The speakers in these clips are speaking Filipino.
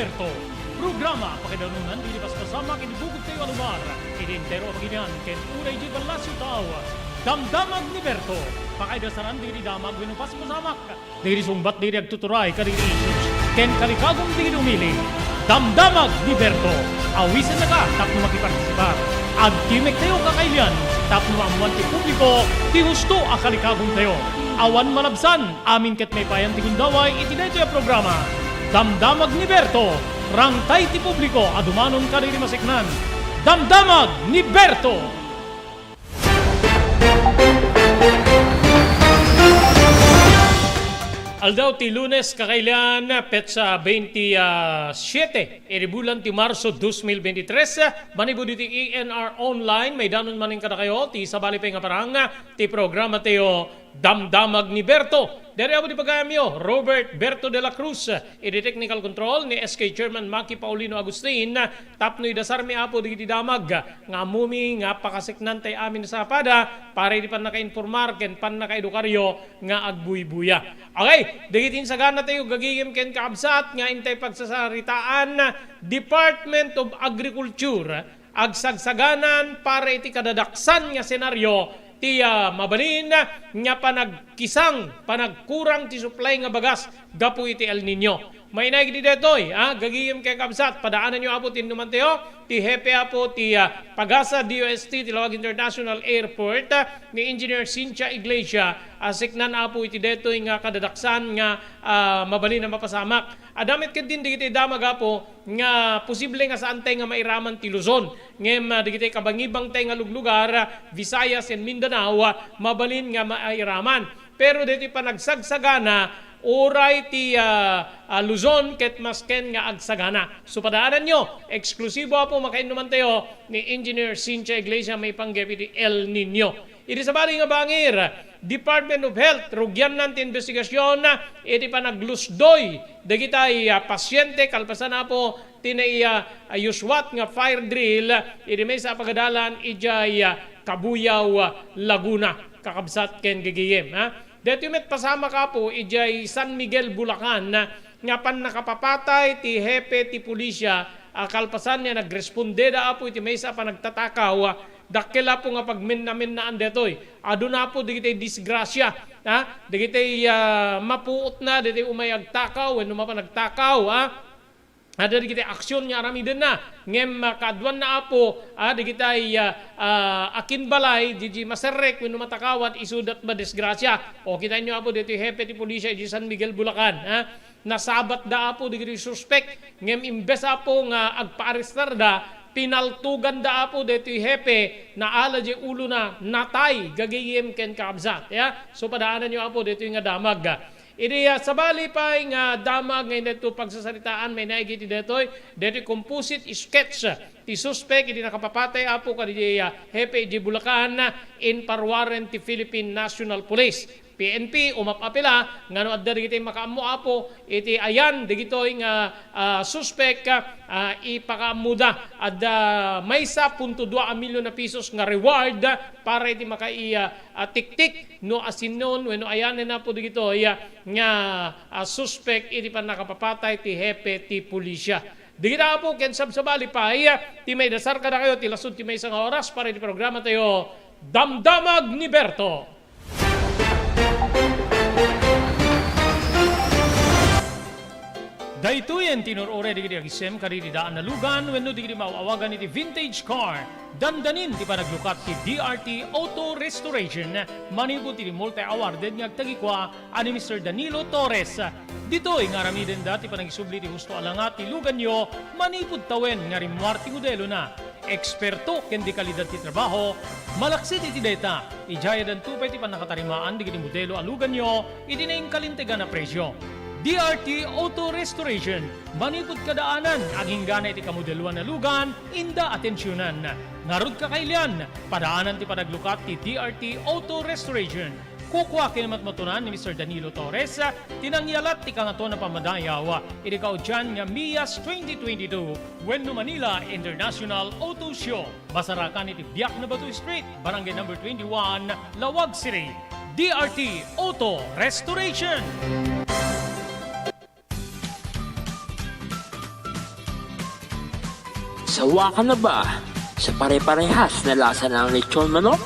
Liberto. Programa pakidanunan dilipas kasama kinibugod kayo alumar. Idintero paginian ken unay di balasyo tao. Damdamag Liberto. Pakaidasaran diri damag winupas masamak. Diri sumbat diri agtuturay kadiri issues. Ken kalikagong diri umili. Damdamag Liberto. Awisan na ka tapno makipartisipar. Agkimek tayo kakailian. Tapno amuan ti publiko. Ti husto akalikagong tayo. Awan malabsan. Amin ket may payan ti gundaway itinay tayo programa. Damdamag Liberto. Rangtay ti publiko adumanon kadiri masiknan. Damdamag Liberto. Aldaw ti Lunes kakailan petsa 27 bulan ti Marso 2023 manibo ti ENR online may danon maning kada kayo ti sabali pa nga parang ti programa tayo Damdamag ni Berto. Dari abo di pagayamyo Robert Berto de la Cruz idi technical control ni SK Chairman Maki Paulino Agustin tapno idasar mi apo di damag nga mumi nga pakasiknan tay amin sa pada para di pan naka-informar ken pan naka-edukaryo nga agbuy-buya. Okay, digitin sagana tayo gagigim ken kaabsat nga intay pagsasaritaan Department of Agriculture agsagsaganan para iti kadadaksan nga senaryo ti mabalin nga panagkisang panagkurang ti supply nga bagas gapu iti El Nino. May naigdi detoy, gagiyem kay kabsat, padaanan nyo apo tinumanteo, ti hepe apo ti Pagasa DOST, ti Lawag International Airport, ni Engineer Cynthia Iglesia, asiknan apo iti detoy nga kadadaksan nga mabalin na mapasamak. Adamit ket din digiti damag apo nga posible nga saan tay nga mairaman ti Luzon. Ngem digiti kabangibang tay nga luglugar, Visayas and Mindanao, mabalin nga mairaman. Pero dito panagsagsaga oray ti Luzon ket masken nga agsagana. So padaanan nyo, eksklusibo po makainuman tayo ni Engineer Cynthia Iglesia may panggap iti El Nino. Iti sabali nga bangir, Department of Health, rugyan natin investigasyon na iti panaglusdoy. Dagitay pasyente, kalpasan na po tinay yuswat nga fire drill, iti may sa pagadalan, ijay Kabuyaw, Laguna, kakabsat ken gigiyem. Dito met pasama ka po, ijay San Miguel, Bulacan, nga pan nakapapatay, ti hepe, ti pulisya, kalpasan niya nagresponde da po, iti may sa panagtatakaw, dakila po nga pagmin-namin na andetoy. Ado na po, digitay disgrasya, digitay mapuot na, digitay umayag takaw, when mapanagtakaw, ada di kita aksyon nga arami din na ngem kadwan na apo di kita akin balay di maserrek when matakawat isudat ba disgrasya o kita nyo apo dito hepe ti pulisya di San Miguel Bulacan nasabat da apo di kita suspect ngem imbes apo nga agpaarestar da pinaltugan da apo dito hepe na ala di ulo na natay gagayem ken kabzat so padaanan nyo apo dito nga damag Iti sabali pa nga damag ngayon ito pagsasaritaan may naigiti detoy composite sketch ti suspect iti nakapapatay apo kadi hepe di Bulacan in parwaren ti Philippine National Police. PNP umapapila ngano adda digiti makaammo apo iti ayan digitoy nga suspect ipakamuda adda maysa 0.2 milyon na pesos nga reward para iti makai tiktik no asinon wenno ayan na po digitoy nga suspect iti pan nakapapatay ti hepe ti pulisya. Digita po ken sabsabali pa ti may dasar kada kayo ti lasud ti may isang oras para iti programa tayo Damdamag ni Berto. Daytoyen tinurore digiti agisem kari daan na lugan wenno digiti mauawagan iti vintage car. Dandanin ti panaglukat ti DRT Auto Restoration manipod ti multi-awarded nga agtagikwa ani Mr. Danilo Torres. Ditoy nga ramiden dati panagisubli ti husto alangat ti lugan nyo manipod tawen nga rimwar ti modelo na. Eksperto ken di kalidad ti trabaho, malaksid iti data. Ijaya dan tupay ti panakatarimaan digiti modelo alugan nyo iti naing kalintegan na presyo. DRT Auto Restoration, manipod kadaanan, aging gana iti kamodeluan na lugan, inda atensyonan. Narod kakailian, padaanan ti panaglukat ti DRT Auto Restoration. Kukwa kinamat matunan ni Mr. Danilo Torres, tinangyalat ti kangato na pamadayaw, irikaw dyan nga Mias 2022, Bueno Manila International Auto Show. Basarakan iti Biak na Batu Street, Barangay number 21, Lawag City. DRT Auto Restoration. Sawa ka na ba sa pare-parehas na lasa ng lechon manok?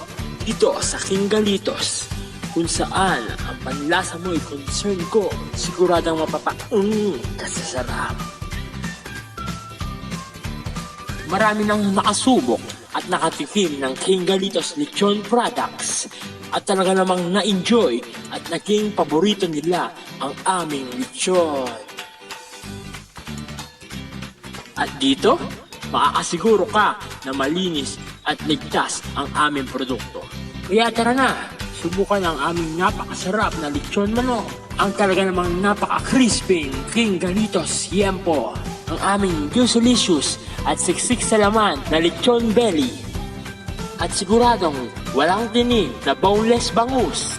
Dito sa King Galitos, kung saan ang panlasa mo'y concern ko, siguradang kasasarap. Marami nang nakasubok at nakatikim ng King Galitos lechon products at talaga namang na-enjoy at naging paborito nila ang aming lechon. At dito, makakasiguro ka na malinis at ligtas ang aming produkto. Kaya tara na, subukan ang aming napakasarap na lechon manok. Ang talaga namang napaka-crispy King Galitos Yempo. Ang aming juicelicious at siksik sa laman na lechon belly. At siguradong walang tinig na boneless bangus.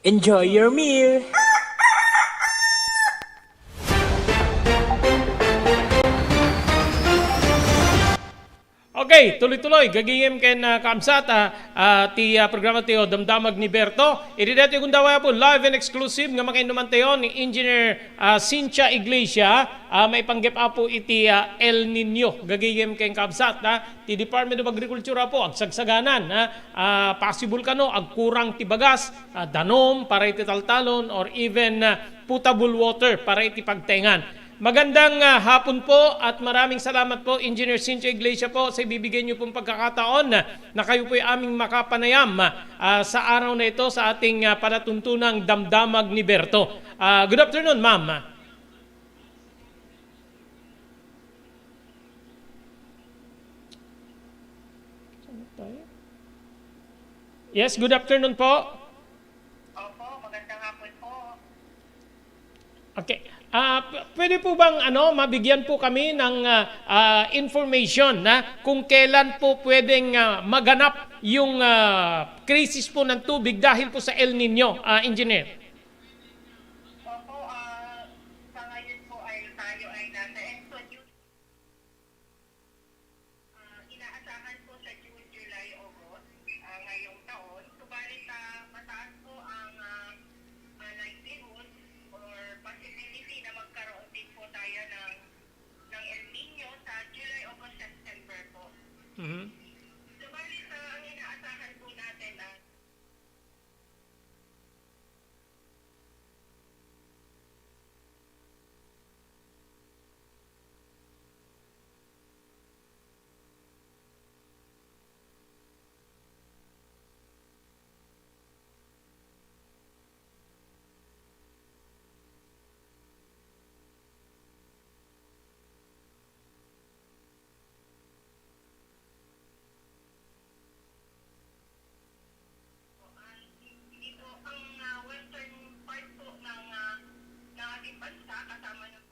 Enjoy your meal! Okay, tuloy-tuloy. Gagingim ken kamsat ti programa tiyo Damdamag ni Berto. Irideto yung dawaya po live and exclusive nga makainuman tayo ni Engineer Cynthia Iglesia. May panggip po iti El Nino. Gagingim ken kamsat ti Department of Agriculture po agsagsaganan. Possible kano agkurang ti bagas, danom para iti taltalon or even potable water para iti pagtengan. Magandang hapon po at maraming salamat po Engineer Cynthia Iglesia po sa ibibigay niyo pong pagkakataon na kayo po ay aming makapanayam sa araw na ito sa ating palatuntunang Damdamag ni Berto. Good afternoon, ma'am. Yes, good afternoon po. Opo, magandang hapon po. Okay. Pwede po bang mabigyan po kami ng information na kung kailan po pwedeng maganap yung crisis po ng tubig dahil po sa El Nino, Engineer? Opo, sa ngayon po ay tayo ay nasa Enso. Inaasahan po sa June, July, August ngayong taon. Subalit mataas po ang likelihood or possibility na magkaroon din po tayo ng El Nino sa July, August, September po. Mm-hmm. Subalit ang inaasahan po natin hindi po ang western part po ng ating bansa kasama ng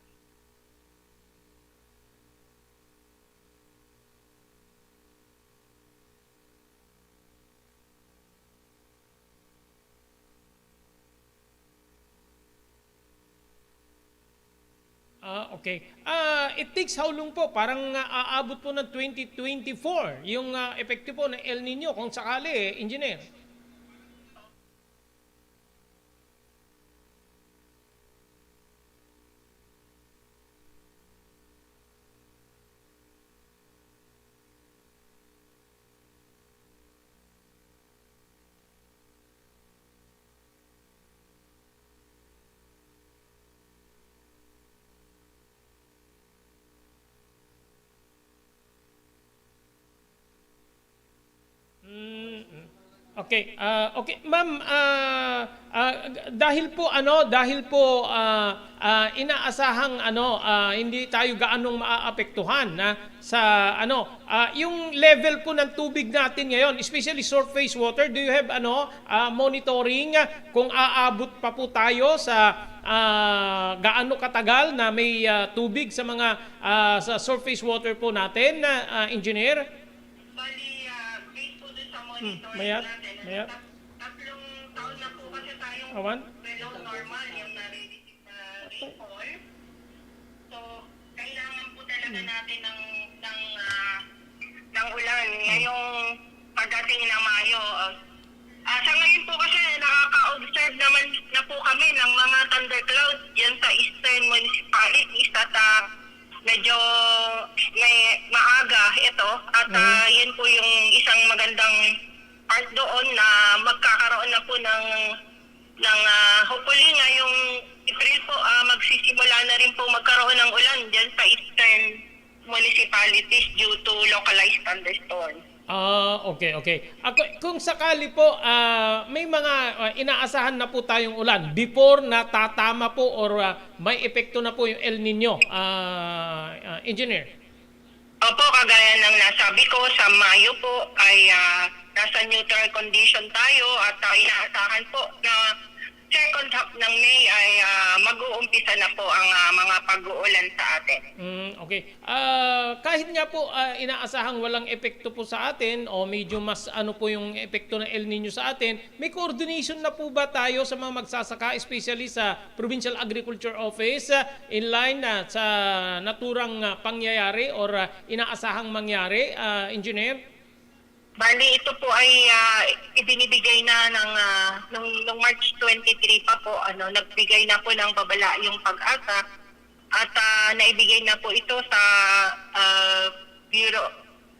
Okay. It takes how long po? Parang aabot po ng 2024 yung epekto po ng El Nino kung sakali, Engineer. Okay, okay, ma'am, dahil po inaasahang hindi tayo gaanong maaapektuhan sa yung level po ng tubig natin ngayon, especially surface water. Do you have monitoring kung aabot pa po tayo sa gaano katagal na may tubig sa mga sa surface water po natin, engineer? Bali, based po dun sa monitoring Mayat? natin, Mayat? tatlong taon na po kasi tayong Awan? below normal yung nare-receive na rainfall. So, kailangan po talaga natin ng ulan. Ngayong pagdating na Mayo, sa ngayon po kasi nakaka-observe naman na po kami ng mga thunderclouds yan sa eastern municipalities at medyo may maaga ito at yun po yung isang magandang part doon na magkakaroon na po ng hopefully ngayong April po magsisimula na rin po magkaroon ng ulan dyan sa eastern municipalities due to localized thunderstorms. Okay. Kung sakali po, may mga inaasahan na po tayong ulan before na tatama po or may epekto na po yung El Nino, Engineer. Opo, kagaya ng nasabi ko, sa Mayo po ay nasa neutral condition tayo at inaasahan po na second half ng May ay mag-uumpisa na po ang mga pag-uulan sa atin. Okay. Kahit nga po inaasahang walang epekto po sa atin o medyo mas ano po yung epekto ng El Nino sa atin, may coordination na po ba tayo sa mga magsasaka, especially sa Provincial Agriculture Office in line sa naturang pangyayari or inaasahang mangyari, Engineer? Bali, ito po ay ibinibigay na nung March 23 pa po, nagbigay na po ng babala yung pag-asa at naibigay na po ito sa Bureau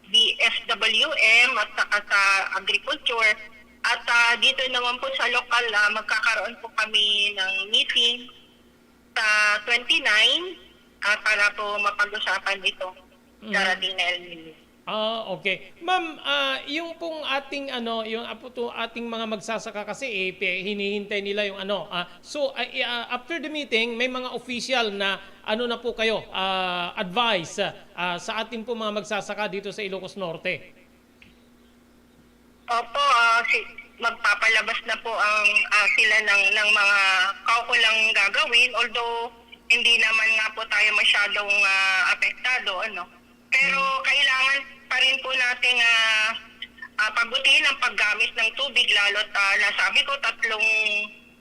BFWM at saka sa Agriculture. At dito naman po sa local, magkakaroon po kami ng meeting sa 29 para po mapag-usapan ito darating na El Nino. Okay. Ma'am, yung pong ating ating mga magsasaka kasi hinihintay nila yung so after the meeting, may mga official na na po kayo advice sa ating po mga magsasaka dito sa Ilocos Norte. Opo, magpapalabas na po ang sila ng mga kaukulang gagawin, although hindi naman nga po tayo masyadong apektado, Pero kailangan pa rin po nating pagbutihin ang paggamit ng tubig, lalo't nasabi ko 3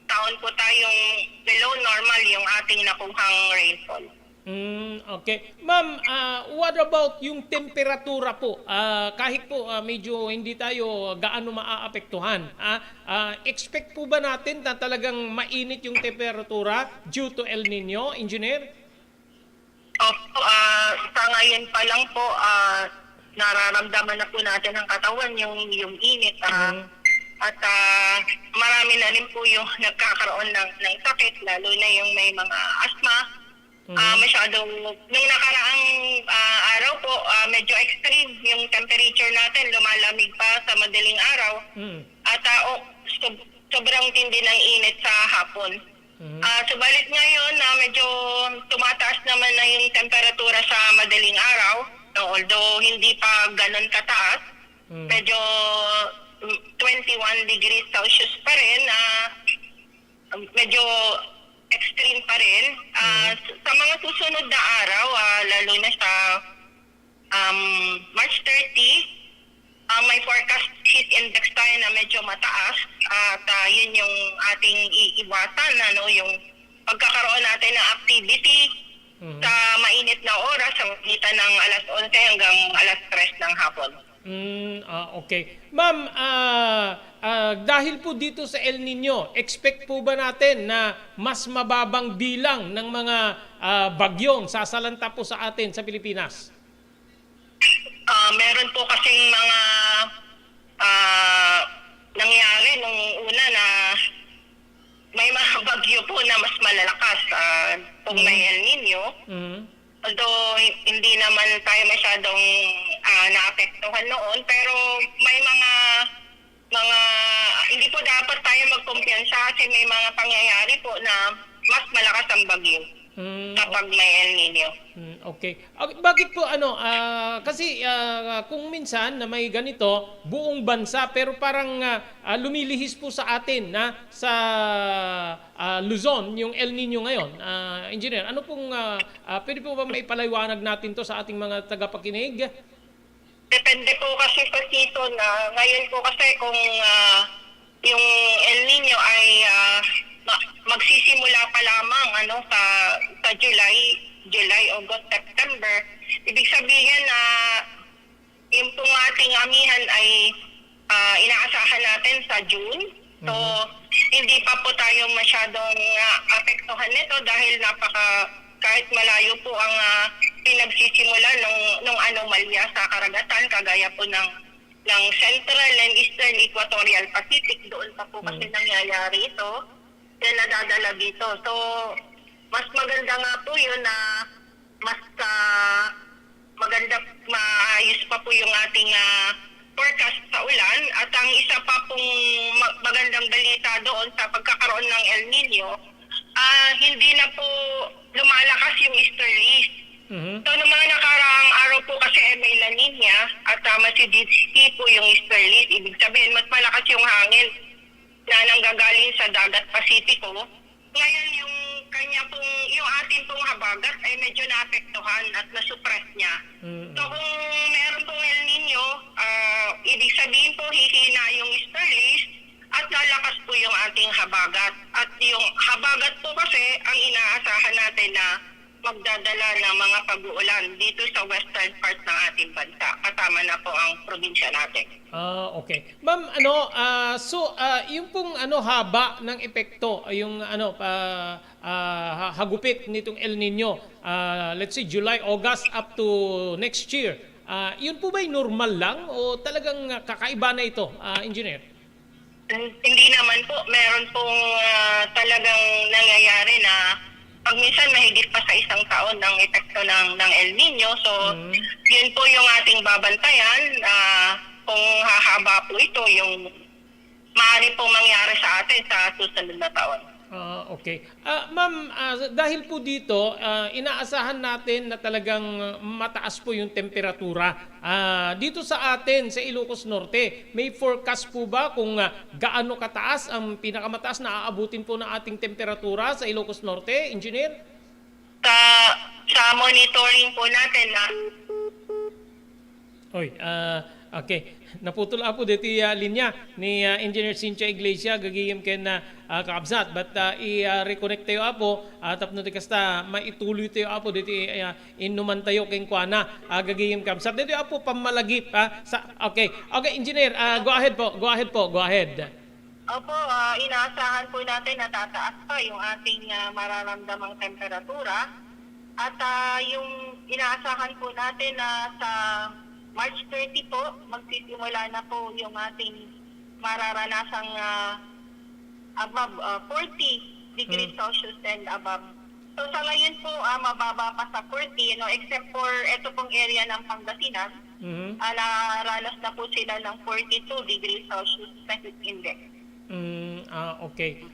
taon po tayong below normal yung ating nakuhang rainfall. Okay. Ma'am, what about yung temperatura po? Kahit po medyo hindi tayo gaano maaapektuhan, expect po ba natin na talagang mainit yung temperatura due to El Nino, Engineer? Sa ngayon pa lang po, nararamdaman na po natin ang katawan yung init. At marami na rin po yung nagkakaroon ng sakit, lalo na yung may mga asthma. Masyadong, nung nakaraang araw po, medyo extreme yung temperature natin, lumalamig pa sa madaling araw. At sobrang tindi ng init sa hapon. Subalit ngayon medyo tumataas naman na yung temperatura sa madaling araw, although hindi pa ganun kataas. Medyo 21 degrees Celsius pa rin, medyo extreme pa rin. Sa mga susunod na araw, lalo na sa March 30, may forecast heat index tayo na medyo mataas at yun yung ating iiwasan, yung pagkakaroon natin ng activity sa mainit na oras sa pagitan ng alas 11 hanggang alas 3 ng hapon. Okay. Ma'am, dahil po dito sa El Nino, expect po ba natin na mas mababang bilang ng mga bagyong sasalanta po sa atin sa Pilipinas? Meron po kasing mga nangyari nung una na may mga bagyo po na mas malalakas kung may El Nino. Although hindi naman tayo masyadong naapektuhan noon, pero may mga hindi po dapat tayo magkumpiyansa kasi may mga pangyayari po na mas malakas ang bagyo kapag may El Nino. Okay. Bakit po kasi kung minsan na may ganito buong bansa pero parang lumilihis po sa atin na sa Luzon yung El Nino ngayon. Engineer, ano pong pwede po ba maipaliwanag natin to sa ating mga tagapakinig? Depende po kasi sa season. Ngayon po kasi kung yung El Nino ay magsisimula pa lamang sa July, August, September, ibig sabihin na yung pong ating amihan ay inaasahan natin sa June. So, hindi pa po tayo masyadong apektuhan nito dahil kahit malayo po ang pinagsisimula nung anomalya sa karagatan, kagaya po ng Central and Eastern Equatorial Pacific. Doon pa po kasi nangyayari ito, kaya nadadala dito. So, mas maganda nga po yun na mas maganda, maayos pa po yung ating forecast sa ulan. At ang isa pa pong magandang balita doon sa pagkakaroon ng El Nino, hindi na po lumalakas yung easterlies. So, noong mga nakaraang araw po kasi may La Nina at masidiski po yung easterlies. Ibig sabihin, mas malakas yung hangin na nanggagaling sa dagat Pasipiko. Ngayon, yung ating pong habagat ay medyo naapektuhan at nasuppress niya. So, kung meron pong El Nino, ibig sabihin po hihina yung easterlies at lalakas po yung ating habagat. At yung habagat po kasi ang inaasahan natin na magdadala ng mga pag-uulan dito sa western part ng ating bansa. Kasama na po ang probinsya natin. Okay. Ma'am, yung pong haba ng epekto, yung hagupit nitong El Nino, let's say July, August up to next year. Yun po ba'y normal lang o talagang kakaiba na ito, engineer? Hindi naman po. Meron pong talagang nangyayari na pag minsan mahigit pa sa isang taon ng epekto ng El Nino. So, yun po yung ating babantayan. Kung hahaba po ito, yung maaari pong mangyari sa atin sa susunod na taon. Okay. Ma'am, dahil po dito, inaasahan natin na talagang mataas po yung temperatura. Dito sa atin, sa Ilocos Norte, may forecast po ba kung gaano kataas ang pinakamataas na aabutin po ng ating temperatura sa Ilocos Norte, engineer? Sa monitoring po natin na okay. Naputol po dito linya ni Engineer Cynthia Iglesia gagayim ken kaabsat but i-reconnect tayo apo tapno di kasta maituloy tayo apo dito inuman tayo ken kuana gagayim kaabsat dito apo pamalagip okay engineer go ahead Opo, inaasahan po natin na tataas pa yung ating mararamdamang temperatura at yung inaasahan po natin na sa March 30 po, magsisimula na po yung ating mararanasang above 40 degrees Celsius and above. So sa ngayon po, mababa pa sa 40, except for ito pong area ng Pangasinan, naranas na po sila ng 42 degrees Celsius Pacific Index. Okay.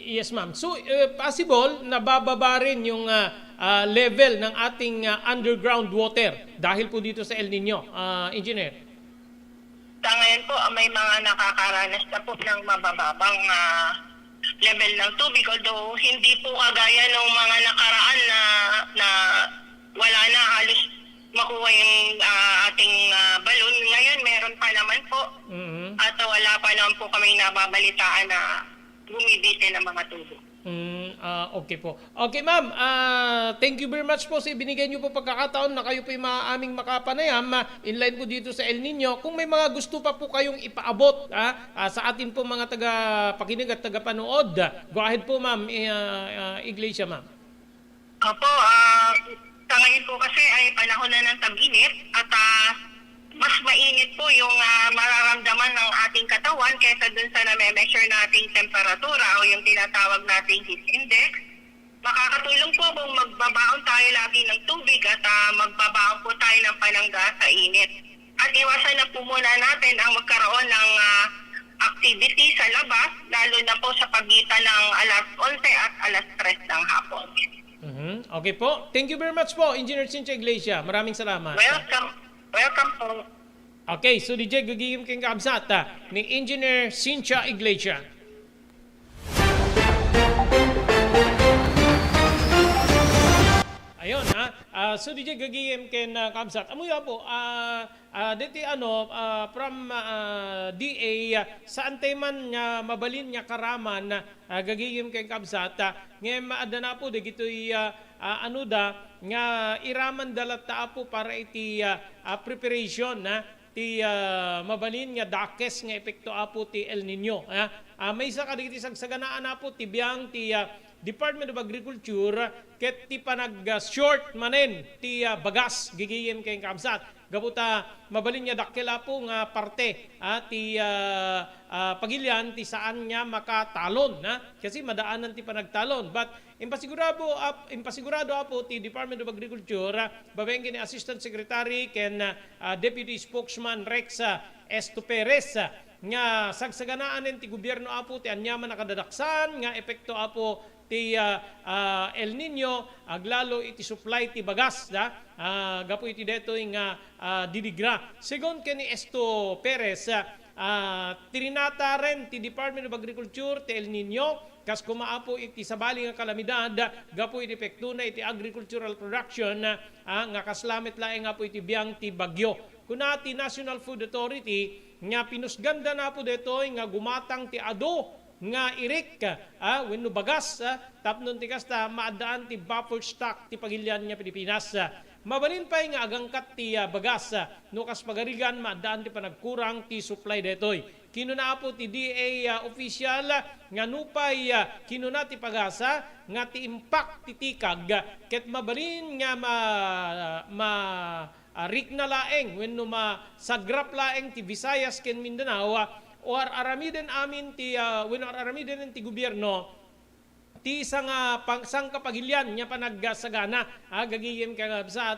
Yes, ma'am. So, possible na bababa rin yung level ng ating underground water dahil po dito sa El Nino, engineer? Sa ngayon po, may mga nakakaranas na po ng mabababang level ng tubig. Although, hindi po kagaya ng mga nakaraan na wala na halos makuha yung ating balon. Ngayon, meron pa naman po. At wala pa naman po kaming nababalitaan na bumibitin ng mga tubo. Okay po. Okay, ma'am. Thank you very much po sa ibinigay niyo po pagkakataon na kayo po yung aming makapanayam in line po dito sa El Nino. Kung may mga gusto pa po kayong ipaabot sa atin po mga taga-pakinig at taga-panood, go ahead po, ma'am, Iglesia, ma'am. Opo, sa ngayon po kasi ay panahon na ng tag-init at mas mainit po yung mararamdaman ng ating katawan kaysa dun sa na-measure nating temperatura o yung tinatawag nating heat index. Makakatulong po kung magbabaon tayo lagi ng tubig at magbabaon po tayo ng panangga sa init. At iwasan na po muna natin ang magkaroon ng activity sa labas, lalo na po sa pagitan ng alas 11 at alas 3 ng hapon. Okay po. Thank you very much po, Engineer Cynthia Iglesia. Maraming salamat. Welcome po. Okay, so DJ gagigim keng kaabsat ni Engineer Cynthia Iglesia. Ayun so DJ gagigim ken kaabsat. Amuya po diti from DA saan man nga mabalin nga karaman gagigim ken kaabsat ngem adana po digitoy nga iraman dalat ta po para iti preparation ti mabalin nga dakes nga epekto apo ti El Nino. May isa kadigiti sagsaganaan apo ti biyang ti Department of Agriculture ket ti panag-short manen ti bagas gigiyem kay kamsat. Gabuta mabalin niya dakkel po nga parte ti pagilian ti saan niya makatalon kasi madaanan ti panagtalon. But impasigurado apo ti Department of Agriculture babengke ni Assistant Secretary ken Deputy Spokesman Rex Esto Perez nga sagsaganaan ti gobyerno apo ti anyaman nakadadaksan nga epekto apo ti El Nino aglalo iti supply ti bagas gapo iti detoy nga didigra. Segon ken ni Esto Perez tirinata ren ti Department of Agriculture ti El Nino kas kumaapo iti sabali nga kalamidad gapo iti epekto na iti agricultural production nga kaslamit laeng nga po iti biyang ti bagyo. Kuna ti National Food Authority nga pinusganda na po detoy nga gumatang ti ado nga irik wenno bagas tapnon ti kasta maadaan ti buffer stock ti pagilian nga Pilipinas. Mabalin pay nga agangkat ti bagas no kas pagarigan maadaan ti panagkurang ti supply detoy. Kinuna po ti DA official nga nupay kinuna ti pagasa nga ti impact ti tikag ket mabalin nga rik na laeng wenno sagrap laeng ti Visayas ken Mindanao or aramiden amin ti wenno aramiden ti gobyerno ti isang sang kapagilian nya panagsagana gagiyem ka sa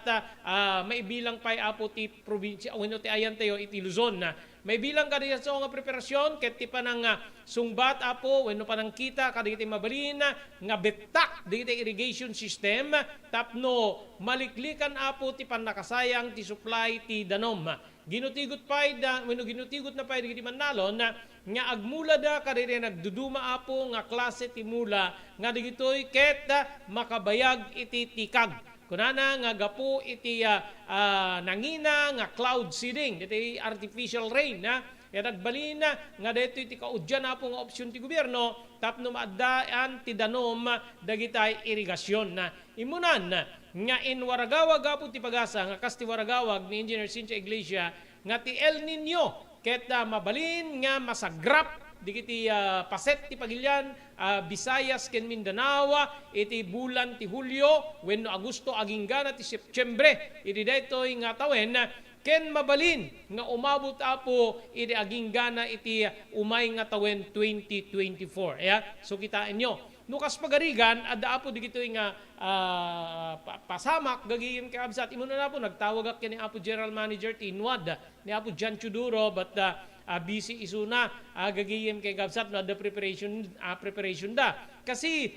maibilang pay apo ti probinsya wenno ti ayan tayo iti Luzon may bilang kadi sa nga preparasyon ket ti panang sungbat apo wenno panang kita kadi ti mabalin nga betak digiti irrigation system tapno maliklikan apo ti pannakasayang ti supply ti danom. Ginutigot pay wenno ginutigot na pay digiti Manalon nga agmula da kadi nagduduma apo nga klase ti mula nga digitoy ket makabayag iti tikag. Kunana nga gapo iti nangina nga cloud seeding, iti artificial rain nagbalin nga dito iti kaudyan na po nga opsyon ti gobyerno tapno maadaan ti danom dagitay irigasyon imunan nga inwaragawag apo ti pagasa nga kas ti waragawag ni Engineer Cynthia Iglesia nga ti El Nino ket mabalin nga masagrap digiti paset ti pagilian Visayas ken Mindanao iti bulan ti Hulyo wenno Agosto aginggana ti Septyembre iti daytoy nga tawen ken mabalin nga umabot apo iti aginggana iti umay nga tawen 2024 so kitain nyo nukas pagarigan adda apo digitoy nga pasamak gagiyem ka absat imo na po nagtawag ak ni apo General Manager ti Inwad ni apo Jan Chuduro but busy isuna gagiyem kay kabsat na the preparation da kasi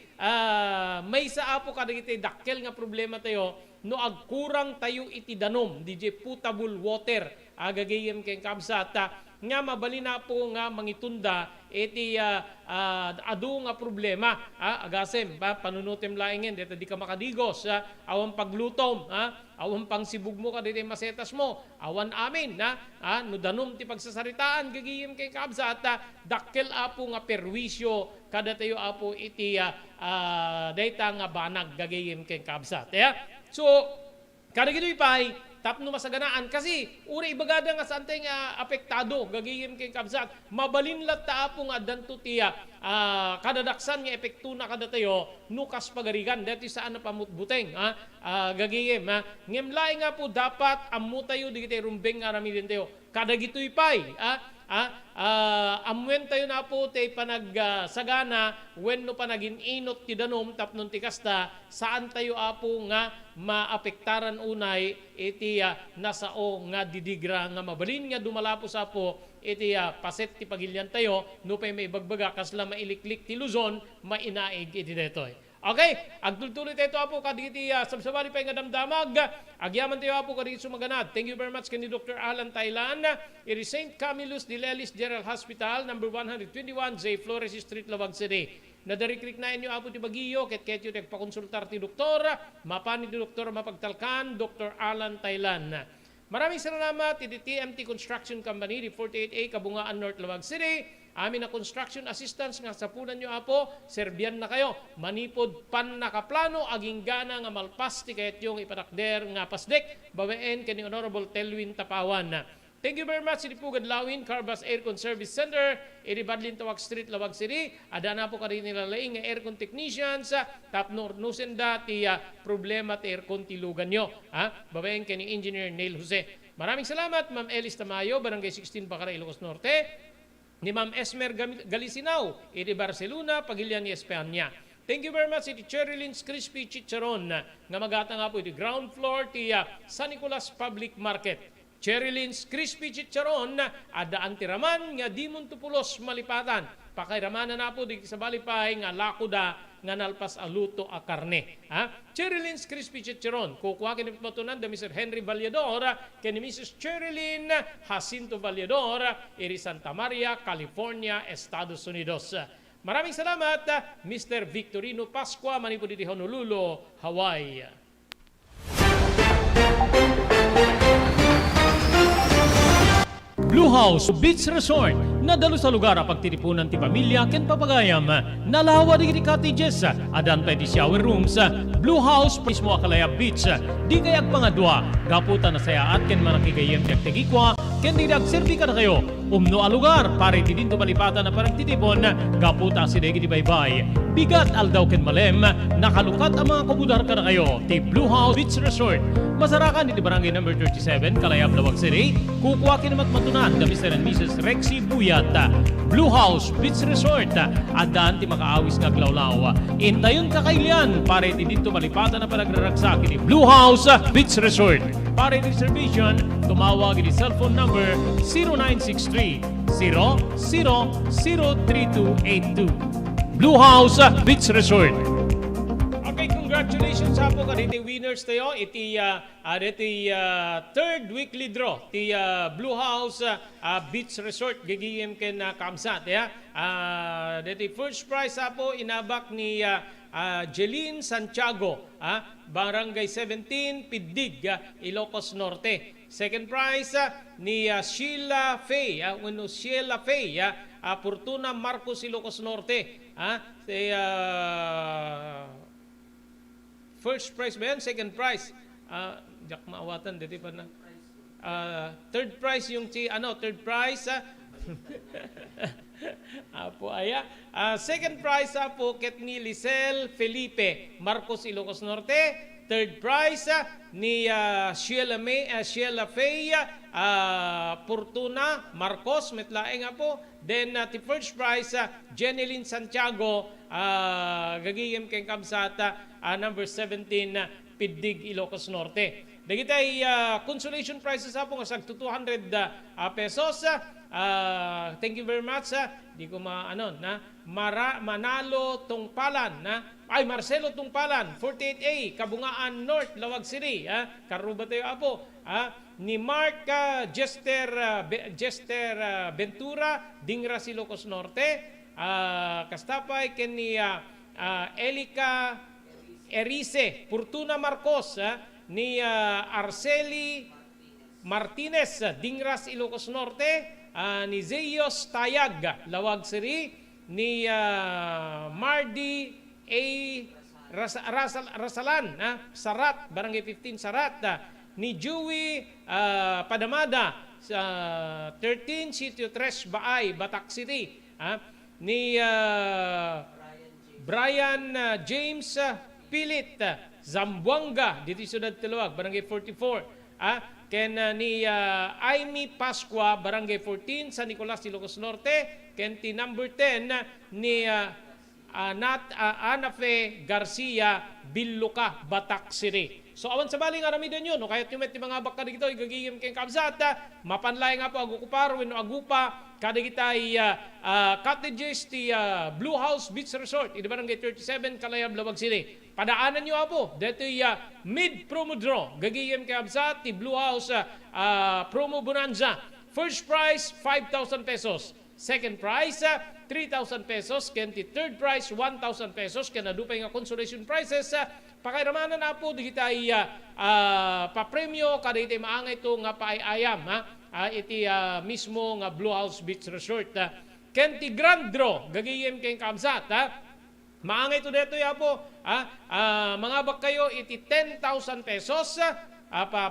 may sa apo kadagiti dakkel nga problema tayo no agkurang tayo iti danom DJ potable water gagiyem kay kabsat nga mabalina po nga mangitunda iti adu nga problema agasem panunutem laengen dito di ka makadigos awan paglutom awan pang sibug mo kaditi masetas mo awan amin no danom ti pagsasaritaan gagiyem kay kabsa at dakkel apo nga perwisyo kada tayo apo iti dayta nga banag gagiyem kay kabsa so kada gitoy pay tapno masaganaan kasi uri ibagada nga sa antay nga apektado gagiyem kay kabsat mabalin ta apo nga danto tiya kadadaksan nga epekto na kada tayo nukas pagarigan dati saan na pamutbuteng gagiyem ngem laing nga po dapat ammo tayo digiti rumbeng nga ramilin tayo kada gitoy pay amwen tayo na po tay panagsagana wenno panagin inot ti danom tapnon ti kasta saan tayo apo nga maapektaran unay iti nasao nga didigra nga mabalin nga dumalapos apo iti paset ti pagilyan tayo no pay may bagbaga kasla mailiklik ti Luzon mainaig iti detoy. Okay, agtultuloy tayo apo kaditi sabsabali pa nga damdamag. Agyaman tayo apo kaditi sumaganad. Thank you very much kani Dr. Alan Taylan. Iri St. Camillus de Lelis General Hospital, number 121, J. Flores Street, Lawag City. Nadarikrik na inyo apo ti Baguio, ket-ket yung nagpakonsultar ti doktor, mapani ti doktor mapagtalkan, Dr. Alan Taylan. Maraming salamat ti TMT Construction Company, di 48A, Kabungaan, North Lawag City. Amin na construction assistance nga sa punan nyo apo, serbian na kayo. Manipod pan nakaplano, aging gana nga malpas ti kayat yung ipatakder nga pasdek, bawain kani Honorable Telwin Tapawan. Thank you very much, Sinipugan Lawin, Carbas Aircon Service Center, Badlin Tawag Street, Lawag City. Ada na po ka rin nilalaing nga aircon technicians, tapno nusenda ti problema ti aircon tilugan nyo. Babaeng ka ni Engineer Neil Jose. Maraming salamat, Ma'am Elis Tamayo, Barangay 16, Bacare, Ilocos Norte. Ni Ma'am Esmer Galisinao, Barcelona, Pagilian ni Espanya. Thank you very much, iti Cherry Lynn's Crispy Chicharon, nga magata nga po iti ground floor ti San Nicolas Public Market. Cherry Lynn's Crispy Chicharon, adaan ti raman nga di muntupulos malipatan. Pakairamanan na po di sa balipay nga lakuda nga nalpas a luto a karne. Cherry Lynn's Crispy Chicharon, kukuha kinipit matunan da Mr. Henry Vallador, kani Mrs. Cherry Lynn Jacinto Vallador, iri Santa Maria, California, Estados Unidos. Maraming salamat, Mr. Victorino Pascua, manipo diti Honolulu, Hawaii. Blue House Beach Resort, nadalo sa lugar ang pagtitipunan ti pamilya ken papagayam. Nalawa di cottages, adan pa di shower rooms. Blue House mismo Akalaya Beach, di kayag pangadwa, gaputan na sayaat ken manakigayem tagtagikwa, ken di nagserbi ka na kayo. Umno a lugar, pare di din tumalipatan na parang titipon, gaputa si Degi di baybay. Bigat aldaw ken malem, nakalukat ang mga kabudar ka na kayo. Ti Blue House Beach Resort, masarakan di barangay number 37, Kalayab, Lawag City. Kukuha kinamat matunan ka Mr. and Mrs. Rexy Buyat. Blue House Beach Resort, adaan ti makaawis nga glawlaw. Intayon ka kailian, pare di dito malipatan na panagraragsak ni Blue House Beach Resort. Pare reservation, tumawag ni cellphone number 0963-000232. Blue House Beach Resort. Okay, congratulations sa po kaniti winners tayo. Iti third weekly draw ti Blue House Beach Resort gigiyem ken kamsat ya. Diti first prize sa po inabak ni Jeline Santiago, Barangay 17, Pidig, Ilocos Norte. Second prize ni Sheila Faye, Sheila Faye, Fortuna Marcos, Ilocos Norte. First prize ba yan? Second prize. Diyak maawatan, dito pa na. Third prize yung third prize. Apo aya. Second prize po ket ni Lisel Felipe Marcos, Ilocos Norte. Third prize ni Sheila Faye Fortuna Marcos metlaeng po. Then the first prize Jeneline Santiago gagiyem keng kabsata number 17 Pidig, Ilocos Norte. Dagitay consolation prizes po nga sag 200 pesos. Thank you very much. Di ko Manalo Tungpalan Marcelo Tungpalan 48A Kabungaan North, Lawag City. Karuba tayo apo. Ni Mark Jester Ventura Dingras, Ilocos Norte. Kastapay ken ni Elika Erice Fortuna Marcos ni Arceli Martinez Dingras, Ilocos Norte. Ni Zeos Tayag, Lawag City. Ni Mardi A. Rasalan, Sarat, Barangay 15, Sarat. Ni Joey Padamada, 13, Sitio 3, Baay, Batak City. Ni Brian James Pilit, Zamboanga, dito Ciudad Tiluag, Barangay 44. Ken ni Aimee Pascua, Barangay 14, San Nicolas, Ilocos Norte. Ken ti number 10 ni Anafe Garcia, Billuca, Batak City. So awan sa baling aramidan yun, no? Kahit yung mga bakka dito, igagigim keng kabsata, mapanlay nga po agukuparo, no agupa, kada kitay cottages ti Blue House Beach Resort, iti barangay 37, Kalayab, Lawag City. Padaanan nyo po, dito mid-promo draw, gagigim keng kabsat, ti Blue House promo bonanza. First prize, 5,000 pesos. Second prize, 3,000 pesos. Ken ti third prize, 1,000 pesos. Ken nadupay nga consolation prizes. Pakairamanan na po, di kita papremyo, kada iti maangay ito nga paayayam. Iti mismo nga Blue House Beach Resort. Ken ti grand draw, gagiyem keng kamsat. Maangay ito dito po. Mga bak kayo, iti 10,000 pesos.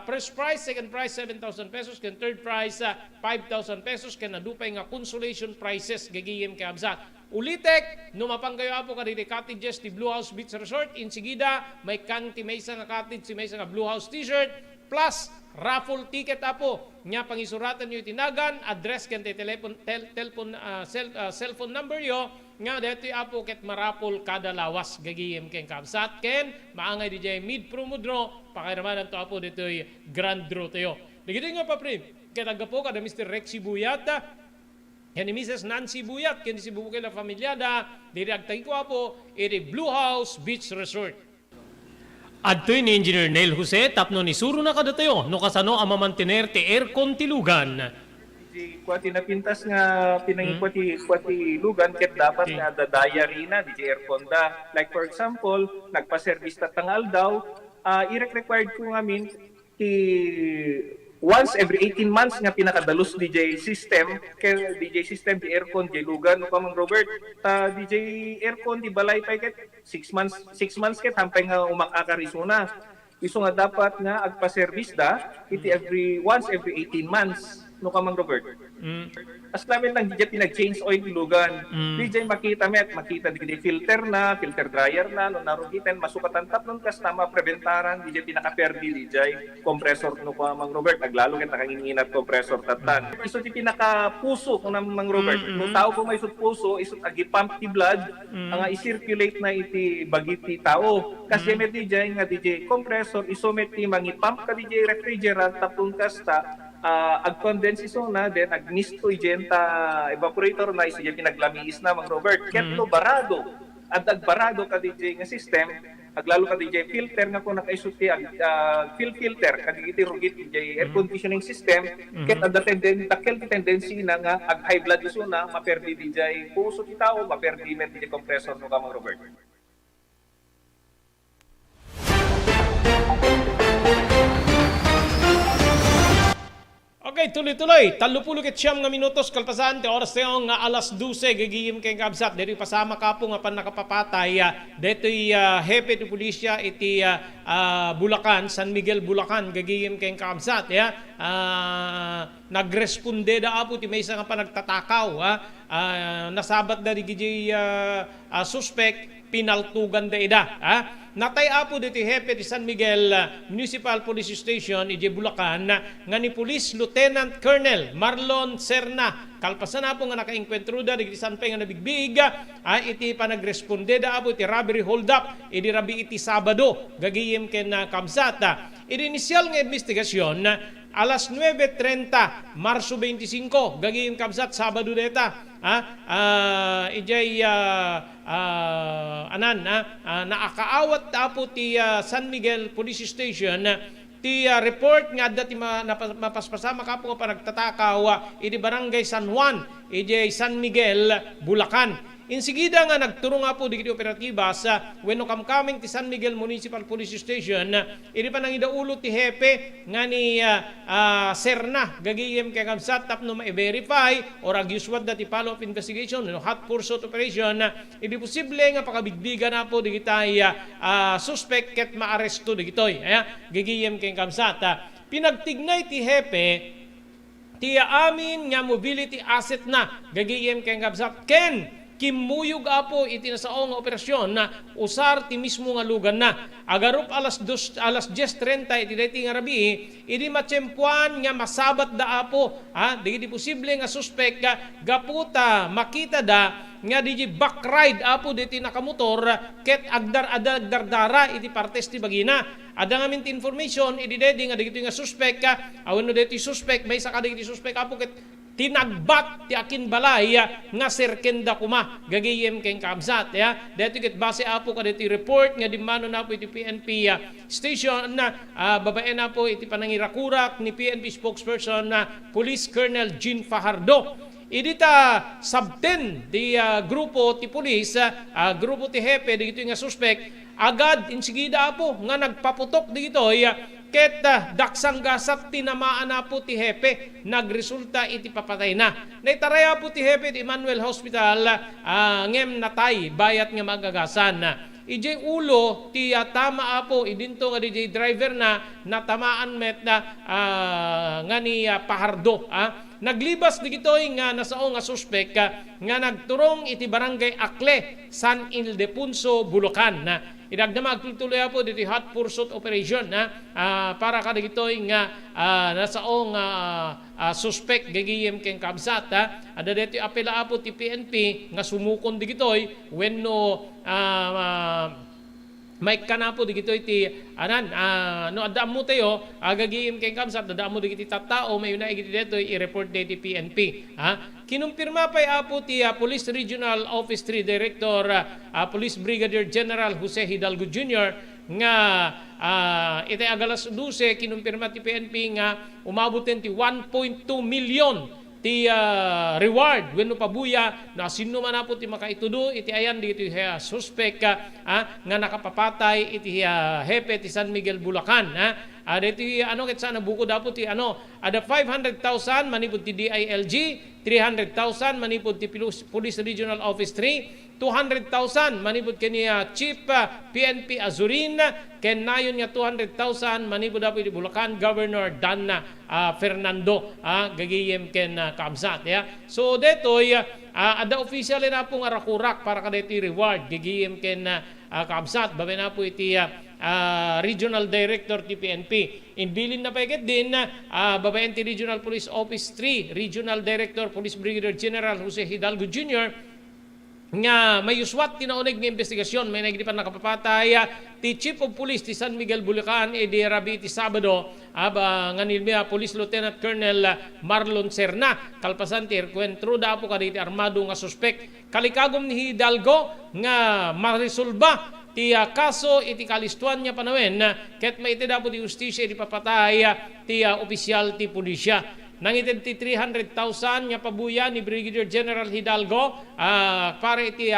first prize, second prize 7,000 pesos, ken third prize 5,000 pesos, ken nadupay nga consolation prizes gagiyem kay Absat. Ulitek, numapang kayo apo kadiri cottages ti Blue House Beach Resort. Insigida, may kang ti Maysa nga cottage, si Maysa nga Blue House t-shirt, plus raffle ticket apo. Nya pangisuratan nyo itinagan, address ken ti cellphone number yo, nga dito apo ket marapol kada lawas gagiyem ken Kabsat ken maangay DJ mid promo draw pakiramanan to apo dito grand draw tayo. Digito nga pa pre, ket agapo kada Mr. Rexy Buyata yan ni Mrs. Nancy Buyat, ken si Bubukay la Familiada, diri agtay ko apo, iti Blue House Beach Resort. Adtoy ni Engineer Neil Jose, tapno ni suro na kadatayo, no kasano ang mamantener ti aircon tilugan. Di kwati na pintas nga pinangi kwati lugan ket dapat nga dadayari na di aircon da. Like for example, nagpa-service ta tangal daw, i-required ko ngamin ti once every 18 months nga pinakadalos DJ system kay DJ system di aircon di lugan no Mang Robert DJ aircon di balay pa ket 6 months ket hampay nga umakakarisuna iso nga dapat nga agpa-service da iti once every 18 months no Mang Robert. As namin lang DJ pinag-change oil lugan. DJ makita di filter dryer na no narugitan masukatan tapnon kas tama preventaran DJ pinaka-perdi DJ compressor no Mang Robert naglalo ket nakanginginat compressor tatan. Iso ti pinaka-puso no Mang Robert. No tao ko may isut puso isut agi-pump ti blood nga i-circulate na iti bagiti tao. Kasi met DJ nga DJ compressor iso met ti mangi-pump ka DJ refrigerant tapon kasta ag-condense iso na, then ag-misto igenta evaporator na iso yung pinaglamiis na, Mang Robert. Ketlo barado. At agbarado ka DJ nga system, aglalo ka DJ filter nga kung nakaisuti, filter, kagigiti rugit DJ air conditioning system, ket ada tendency na nga ag-high blood iso na, maperdi DJ puso ti tao, maperdi met DJ compressor no ka, Mang Robert. Okay, tuloy-tuloy. 39 nga minutos kalpasan ti oras tayo nga alas 12 gagiyim kay Kabsat. Dito pasama ka po nga pan nakapapatay. Dito hepe ti pulisya iti Bulacan, San Miguel, Bulacan gagiyim kay Kabsat. Nagresponde da apo ti maysa nga panagtatakaw. Nasabat da di suspect pinaltugan da ida. Natay apo dito hepe di San Miguel Municipal Police Station ije Bulacan nga ni Police Lieutenant Colonel Marlon Serna kalpasan apo nga nakainkwentruda di San Peng nga nabigbig iti panagresponde da apo iti robbery hold up iti rabi iti Sabado gagiyem ken Kabsat. Iti inisyal nga investigasyon alas 9:30 Marso 25 gagiyem Kabsat Sabado deta naakaawat tapo ti San Miguel Police Station ti report nga dati mapaspasama ka po panagtatakaw iti barangay San Juan iti San Miguel, Bulacan. Insigida nga nagturo nga po di operatiba sa wenno kamkaming ti San Miguel Municipal Police Station iti pa nang idaulo ti hepe nga ni Serna gagiyem kay Kabsat tapno ma-verify or agyuswad dati follow-up investigation no hot pursuit operation iti posible nga pakabigbigan na po di kitay suspect ket maaresto di gitoy gagiyem kay Kabsat. Pinagtignay ti hepe ti amin nga mobility asset na gagiyem kay Kabsat ken kimuyog apo iti nasaong nga operasyon na usar ti mismo nga lugan na. Agarup alas 10:30 iti dati nga rabi, iti matsempuan nga masabat da apo. Di posible nga suspect gaputa makita da nga di back ride apo diti nakamotor ket agdardara iti partes ti bagina. Ada nga minti information iti dedi nga digito nga suspect awenno diti suspect may saka digiti suspect apo ket tinagbat ti akin balay nga serkenda kuma gagiyem kay Kabsat dito ket base apo kaditi report nga dimano na po iti PNP station na babae na po iti panangirakurak ni PNP spokesperson na Police Colonel Jean Fajardo. Idita subten di grupo ti police grupo ti hepe dito nga suspect agad insigida apo nga nagpaputok dito ket daksang gasat tinamaan na po ti hepe nagresulta iti papatay na. Naitaraya po ti hepe ti Emmanuel Hospital ngem natay bayat nga magagasan. ijay ulo ti tama apo idinto nga DJ driver na natamaan met na nga ni pahardo. Naglibas digitoy nga nasao nga suspek nga nagturong iti barangay Akle, San Ildefonso, Bulacan. Idagdama agtuloy po dito hot pursuit operation para kada gitoy nga nasao nga suspect gagiyem keng kabsat. Ada dito apela po ti PNP nga sumukon digitoy wenno may kanapo digito iti no adda mo tayo agagiyem kay kamsat adda mo digiti tattao may una igiti dito i-report dito PNP kinumpirma pay apo ti Police Regional Office 3 Director Police Brigadier General Jose Hidalgo Jr. nga iti agalas 12 kinumpirma ti PNP nga umabutin ti 1.2 million ti reward wenno pabuya na sino man apo ti makaitudo iti ayan dito suspect nga nakapapatay iti hepe ti San Miguel Bulacan dito ket sana buko dapo ti ada 500,000 manipod ti DILG, 300,000 manipod ti Police Regional Office 3, 200,000 manipod kaniya Chief PNP Azurin, ken nayon nga 200,000 manipod dapo ti Bulacan Governor Dan Fernando gagiyem ken kamsat so detoy ada official na pong arakurak para kada iti reward gagiyem ken kamsat babay na po iti Regional Director ti PNP. Inbilin na paikit din babayan ti Regional Police Office 3, Regional Director Police Brigadier General Jose Hidalgo Jr. nga may uswat tinaunig ng investigasyon may nagidipan nakapapatay ti Chief of Police ti San Miguel Bulacan di rabi ti Sabado nga nilmiya Police Lieutenant Colonel Marlon Serna kalpasan ti erkwentro da po kaditi armado nga suspek kalikagom ni Hidalgo nga maresolba ti kaso iti kalistuan niya panawen ket maiti dapo ti justisya iti papatay ti opisyal ti pulisya. Nangited ti 300,000 niya pabuya ni Brigadier General Hidalgo para iti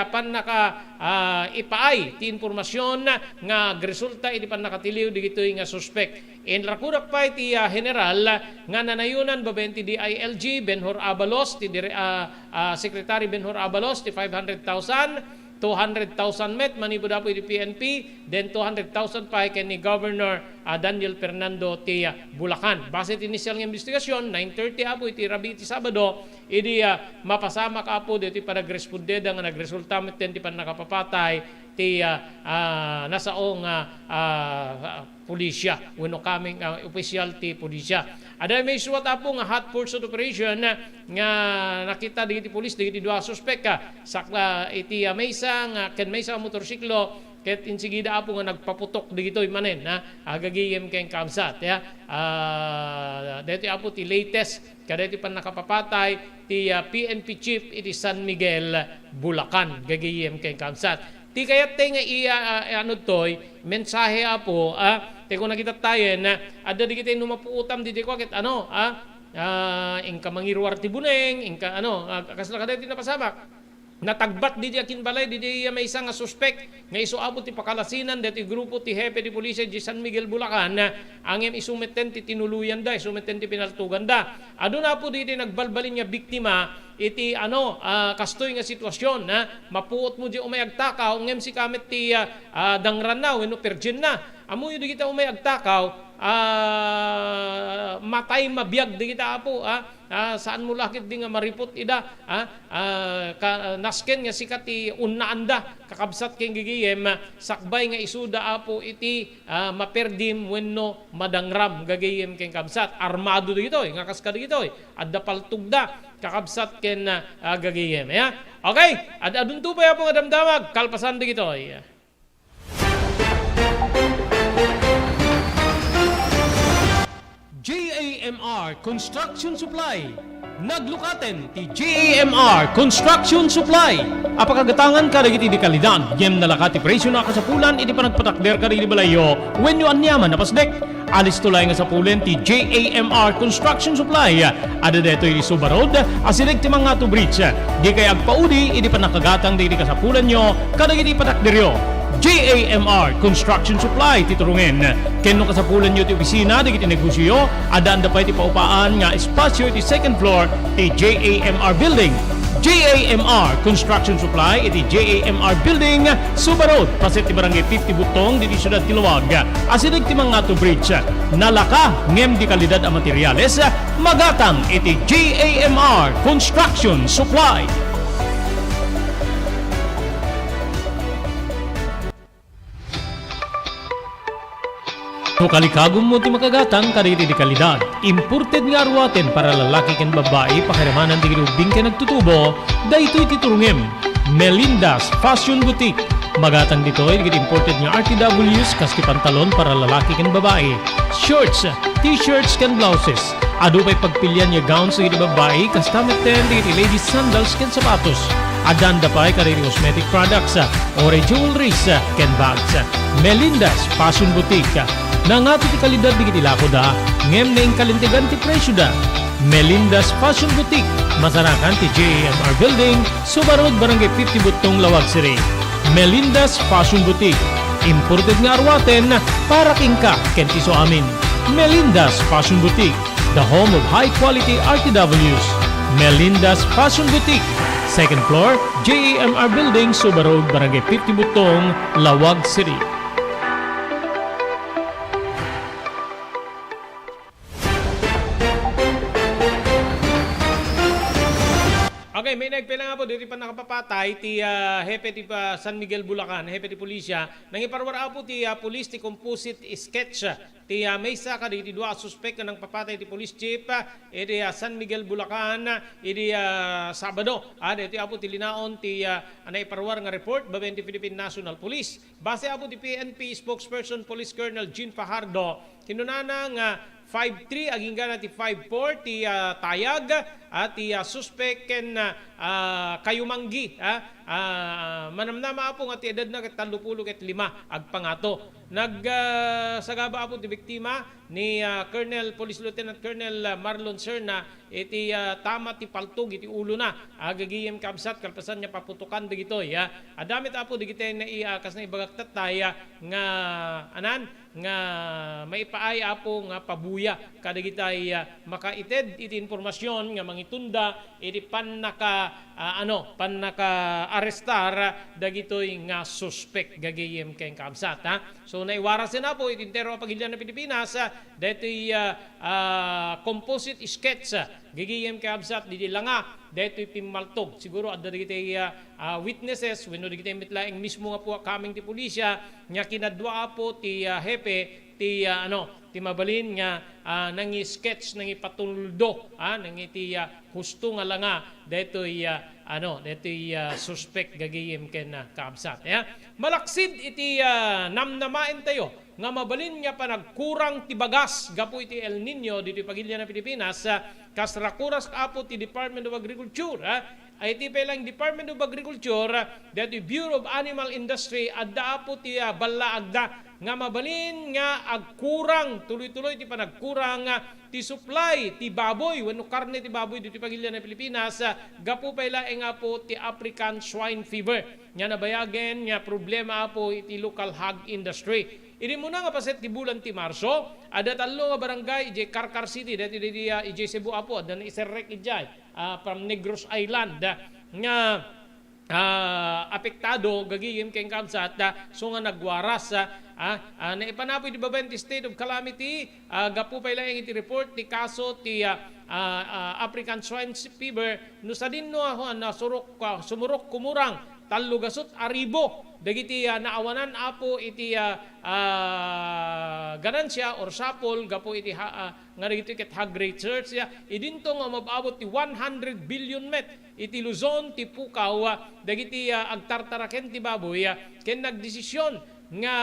ipaay ti informasyon nga resulta iti nakatiliw digitoy nga suspect. In rakurak pa iti general nga nanayunan babaen ti DILG Benhur Abalos ti Secretary Benhur Abalos ti 500,000 200,000 met manipod dapo iti PNP then 200,000 pa ken ni Governor Daniel Fernando ti Bulacan. Base ti initial nga investigasyon 9:30 apo iti rabi iti Sabado idi mapasama ka apo dito panagresponde nga nagresulta met ti nakapapatay ti nasaong pulisya wenno kaming opisyal ti pulisya. Ada may suwat apo nga hot pursuit operation nga nakita digiti pulis digiti dua suspek sakla iti maysa nga ken maysa motorsiklo ket insigida apo nga nagpaputok digitoy manen agagiyem ken kamsat dito apo ti latest kadeti pan nakapapatay ti PNP chief iti San Miguel Bulacan gagiyem ken kamsat. Ti kayat nga mensahe apo te kung nakita tayo na ada di kita numapuutam di ko ket ingka mangirwar ti buneng ingka kasla kada ti napasamak natagbat di akin balay di may isang suspect nga isu abot ti pakalasinan deti grupo ti hepe di pulisya di San Miguel Bulacan angem isumeten ti tinuluyan da isumeten ti pinaltugan da aduna po di nagbalbalin nga biktima iti kastoy nga sitwasyon mapuot mo di umayag takaw ngem si kamet ti dangran na wenno perjen na amoy di kita umayag takaw matay mabiyag di kita apo saan mo lakit di nga maripot ida nasken nga sikat ti unnaanda kakabsat ken gigiyem sakbay nga isuda apo iti maperdim wenno madangram gagiyem ken kabsat armado digitoy nga kaskada digitoy adda paltugda kakabsat ken gagiyem okay adun tu pa po nga damdamag kalpasan digitoy. JAMR Construction Supply. Naglukaten ti JAMR Construction Supply. Apakagatangan ka dagiti di kalidad. Yem nalakati presyo na kasapulan iti panagpatakder ka di balayo. When you anyaman na pasdek. Alis tulay nga sapulen ti JAMR Construction Supply. Ada deto iti Subarod. Asirig ti mga to bridge. Di kay agpaudi iti panakagatang di kasapulan nyo. Kadagiti patakderyo. JAMR Construction Supply titurungen kenno kasapulan nyo ti opisina digiti negosyo adaan da pa iti paupaan nga espasyo iti second floor ti JAMR building. JAMR Construction Supply iti JAMR Building Suba Road paset ti barangay 50 Butong di Syudad Tiluwag asidag ti Mangato Bridge nalaka ngem di kalidad a materyales magatang iti JAMR Construction Supply. No kalikagom mo ti makagatang kaditi di kalidad. Imported nga arwaten para lalaki ken babae pakiramanan ti gilubing ken nagtutubo daytoy ti turungem. Melinda's Fashion Boutique. Magatang ditoy digit imported nga RTWs kas ti pantalon para lalaki ken babae. Shorts, t-shirts ken blouses. Adu pay pagpilian nga gowns digit babae kas tameten digit ladies sandals ken sapatos. Adanda pay kaditi cosmetic products or jewelries ken bags. Melinda's Fashion Boutique. Nangato ti kalidad digit ilako da, ngem na kalintigan ti presyo da. Melinda's Fashion Boutique, masarakan ti JAMR Building, Suba Road, Barangay 50 Butong, Lawag City. Melinda's Fashion Boutique, imported nga arwaten para kingka ken ti so amin. Melinda's Fashion Boutique, the home of high quality RTWs. Melinda's Fashion Boutique, second floor, JAMR Building, Suba Road, Barangay 50 Butong, Lawag City. Okay, may nagpila nga po, dito pa nakapapatay, ti Hepe ti San Miguel, Bulacan, Hepe ti Pulisya, nang iparwara po ti Police ti Composite Sketch, ti Mesa ka di dua suspect ng papatay ti Police Chief, iti San Miguel, Bulacan, iti Sabado, dito po ti linaon ti naiparwar nga report, babaen ti Philippine National Police. Base po ti PNP spokesperson Police Colonel Jean Fajardo, kinunana nga 5-3 aging gana ti 5-4 ti tayag at ti suspect ken kayumanggi manamnama po nga ti edad na ket 35 agpangato nagsagaba po ti biktima ni Colonel Police Lieutenant Colonel Marlon Serna iti tama ti paltog iti ulo na agagiyem kabsat kalpasan niya paputukan digitoy adamit apo digitay na kas na ibagaktat taya nga anan nga maipaay apo nga pabuya kadagitay makaited iti informasyon nga mangitunda iti pannaka arestar dagitoy nga suspect gagayem ken kabsat so naiwarasen na po iti entero pagilyan ng Pilipinas detoy composite sketch gagayem ken kabsat di langa detoy pimaltog siguro adda dagitay witnesses wenno dagitay mitlaeng mismo nga po kaming ti pulisya nya kinadwa po ti Hepe ti ti mabalin nga nangi-sketch nangi patuldo nangi ti husto nga langa detoy detoy suspect gagayem ken kaabsat malaksid iti namnamaen tayo nga mabalin nga panagkurang ti bagas gapo iti El Nino dito pagilya ng Pilipinas kas rakuras apo ti Department of Agriculture ay ti pelang Department of Agriculture dito Bureau of Animal Industry adda apo ti balla agda nga mabalin nga agkurang tuloy-tuloy ti panagkurang ti supply ti baboy wenno karne ti baboy dito pagilya ng Pilipinas gapo pala nga po ti African swine fever nya nabayagen nga problema po iti local hog industry. Ini muna nga paset ti bulan ti Marso ada tallo nga barangay ije Karkar City dati ije Cebu apo ada na iserrek ijay from Negros Island nga apektado gagiyem ken kabsat so nga nagwaras naipanapoy di babaen ti state of calamity gapo pay lang iti report ti kaso ti African swine fever no sa dinno sumurok kumurang tallugasot aribo dagiti naawanan apo iti ganansya or sapol gapo iti nga dagiti ket hog research idinto nga mababot ti 100 billion met iti Luzon ti Pukaw dagiti agtartaraken ti baboy ken nagdesisyon nga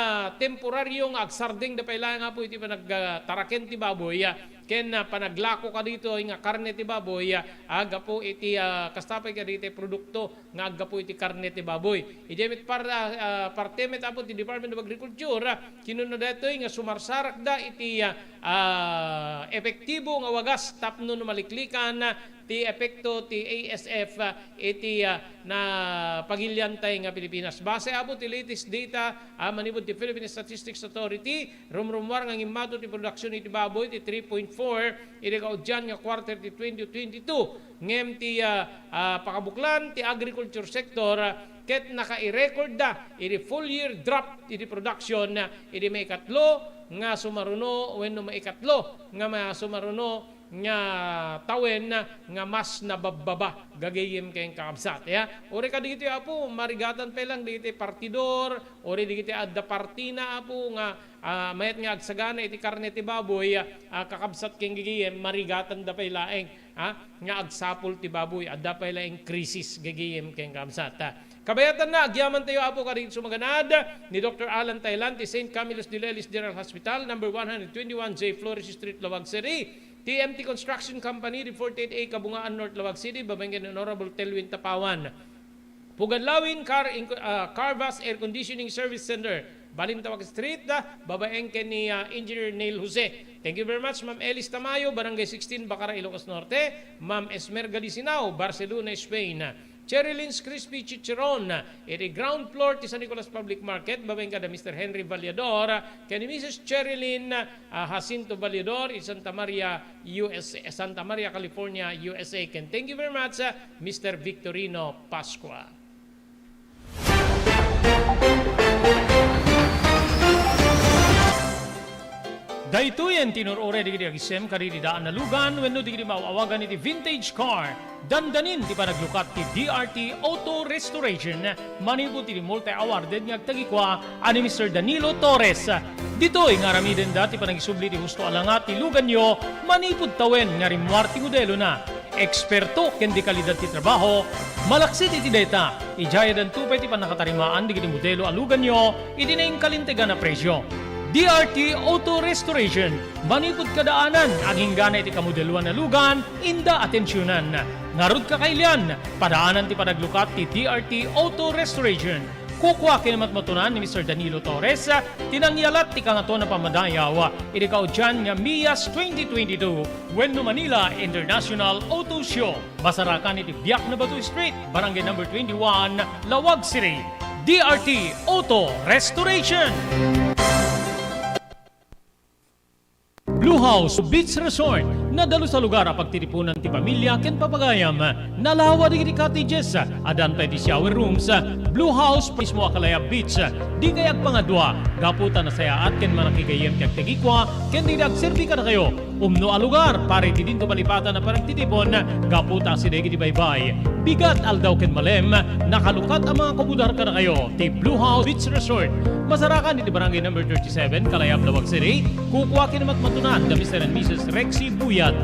temporaryo nga agsardeng da payla nga po iti panagtaraken ti baboy ken panaglako ka dito nga karne ti baboy aga po iti kastapay ka dito produkto nga aga po iti karne ti baboy idemit partemet apo ti Department of Agriculture kinuno detoy nga sumarsarak da iti epektibo nga wagas tapno no maliklikan ti epekto ti ASF iti na pagilyantay nga Pilipinas. Base apo ti latest data manipod ti Philippine Statistics Authority, rumrumwar nga imato ti production iti baboy ti 3.4 iti kaudyan nga quarter ti 2022. Ngem ti pakabuklan ti agriculture sector ket naka-record da iti full year drop iti production iti may katlo nga sumaruno wenno may ikatlo nga sumaruno nga tawen nga mas nabababa gagayem kayong kakabsat. Ori ka dito apo, marigatan pa lang dito partidor, ori dito adda partina apo nga mayat nga agsagana iti karne ti baboy, kakabsat kayong gagayem, marigatan da pa ilaeng, nga agsapol ti baboy, adda pa ilaeng krisis gagayem kayong kakabsat. Kabayatan na, agyaman tayo apo ka rin sumaganad ni Dr. Alan Thailand, ti St. Camillus de Lelis General Hospital, number 121 J. Flores Street, Lawag City. TMT Construction Company, 48A, Kabungaan, North Lawag City, Babanggan Honorable Telwin Tapawan. Pugadlawin Carvas Air Conditioning Service Center, Balintawak Street, babaengke ni Engineer Neil Jose. Thank you very much, Ma'am Elis Tamayo, Barangay 16, Bacara, Ilocos Norte. Ma'am Esmer Galisinao, Barcelona, Spain. Cherry Lynn's Crispy Chicharon, iti ground floor ti San Nicolas Public Market, babaeng kada Mr. Henry Vallador, kani Mrs. Cherry Lynn Jacinto Vallador, Santa Maria, USA, Santa Maria, California, USA. Ken thank you very much, Mr. Victorino Pascua. Daytoyen tinurore digiti agisem karidi daan na lugan wenno digiti mauawagan iti vintage car. Dandanin ti panaglukat ti DRT Auto Restoration manipod ti multi-awarded nga agtagikwa ani Mr. Danilo Torres. Ditoy nga ramiden dati panagisubli ti husto alangat ti lugan nyo manipod tawen nga rimwar ti modelo na. Eksperto ken di kalidad ti trabaho, malaksit iti data. Ijaya dan tupay ti panakatarimaan digiti modelo alugan nyo iti naing kalintegan na presyo. DRT Auto Restoration, manipod kadaanan, aging gana iti kamodeluan na lugan, inda atensyonan. Narod ka kailian, padaanan ti panaglukat ti DRT Auto Restoration. Kukwa kinamat matunan ni Mr. Danilo Torres, tinangyalat ti kangato na pamadayaw, iti kaudyan nga MIAS 2022, Wenno Manila International Auto Show. Basarakan iti Biak na Batu Street, Barangay number 21, Lawag City. DRT Auto Restoration. Blue House Beach Resort, nadalo sa lugar a pagtitipunan ti pamilya ken papagayam. Nalawa digiti cottages, adan pa ti shower rooms. Blue House mismo akalaya beach. Di kayag pangadwa, gaputan na saya at ken manakigayem kag tegikwa, ken di nagserbi ka na kayo. Umno a lugar, pare ti dinto malipatan na parang titipon, gaputa si degi di baybay. Bigat aldaw ken malem, nakalukat ang mga kubudar ka na kayo. Ti Blue House Beach Resort. Masarakan iti barangay number 37, Kalayab, Lawag City. Kukwa kinamat matunan da Mr. and Mrs. Rexy Buyat.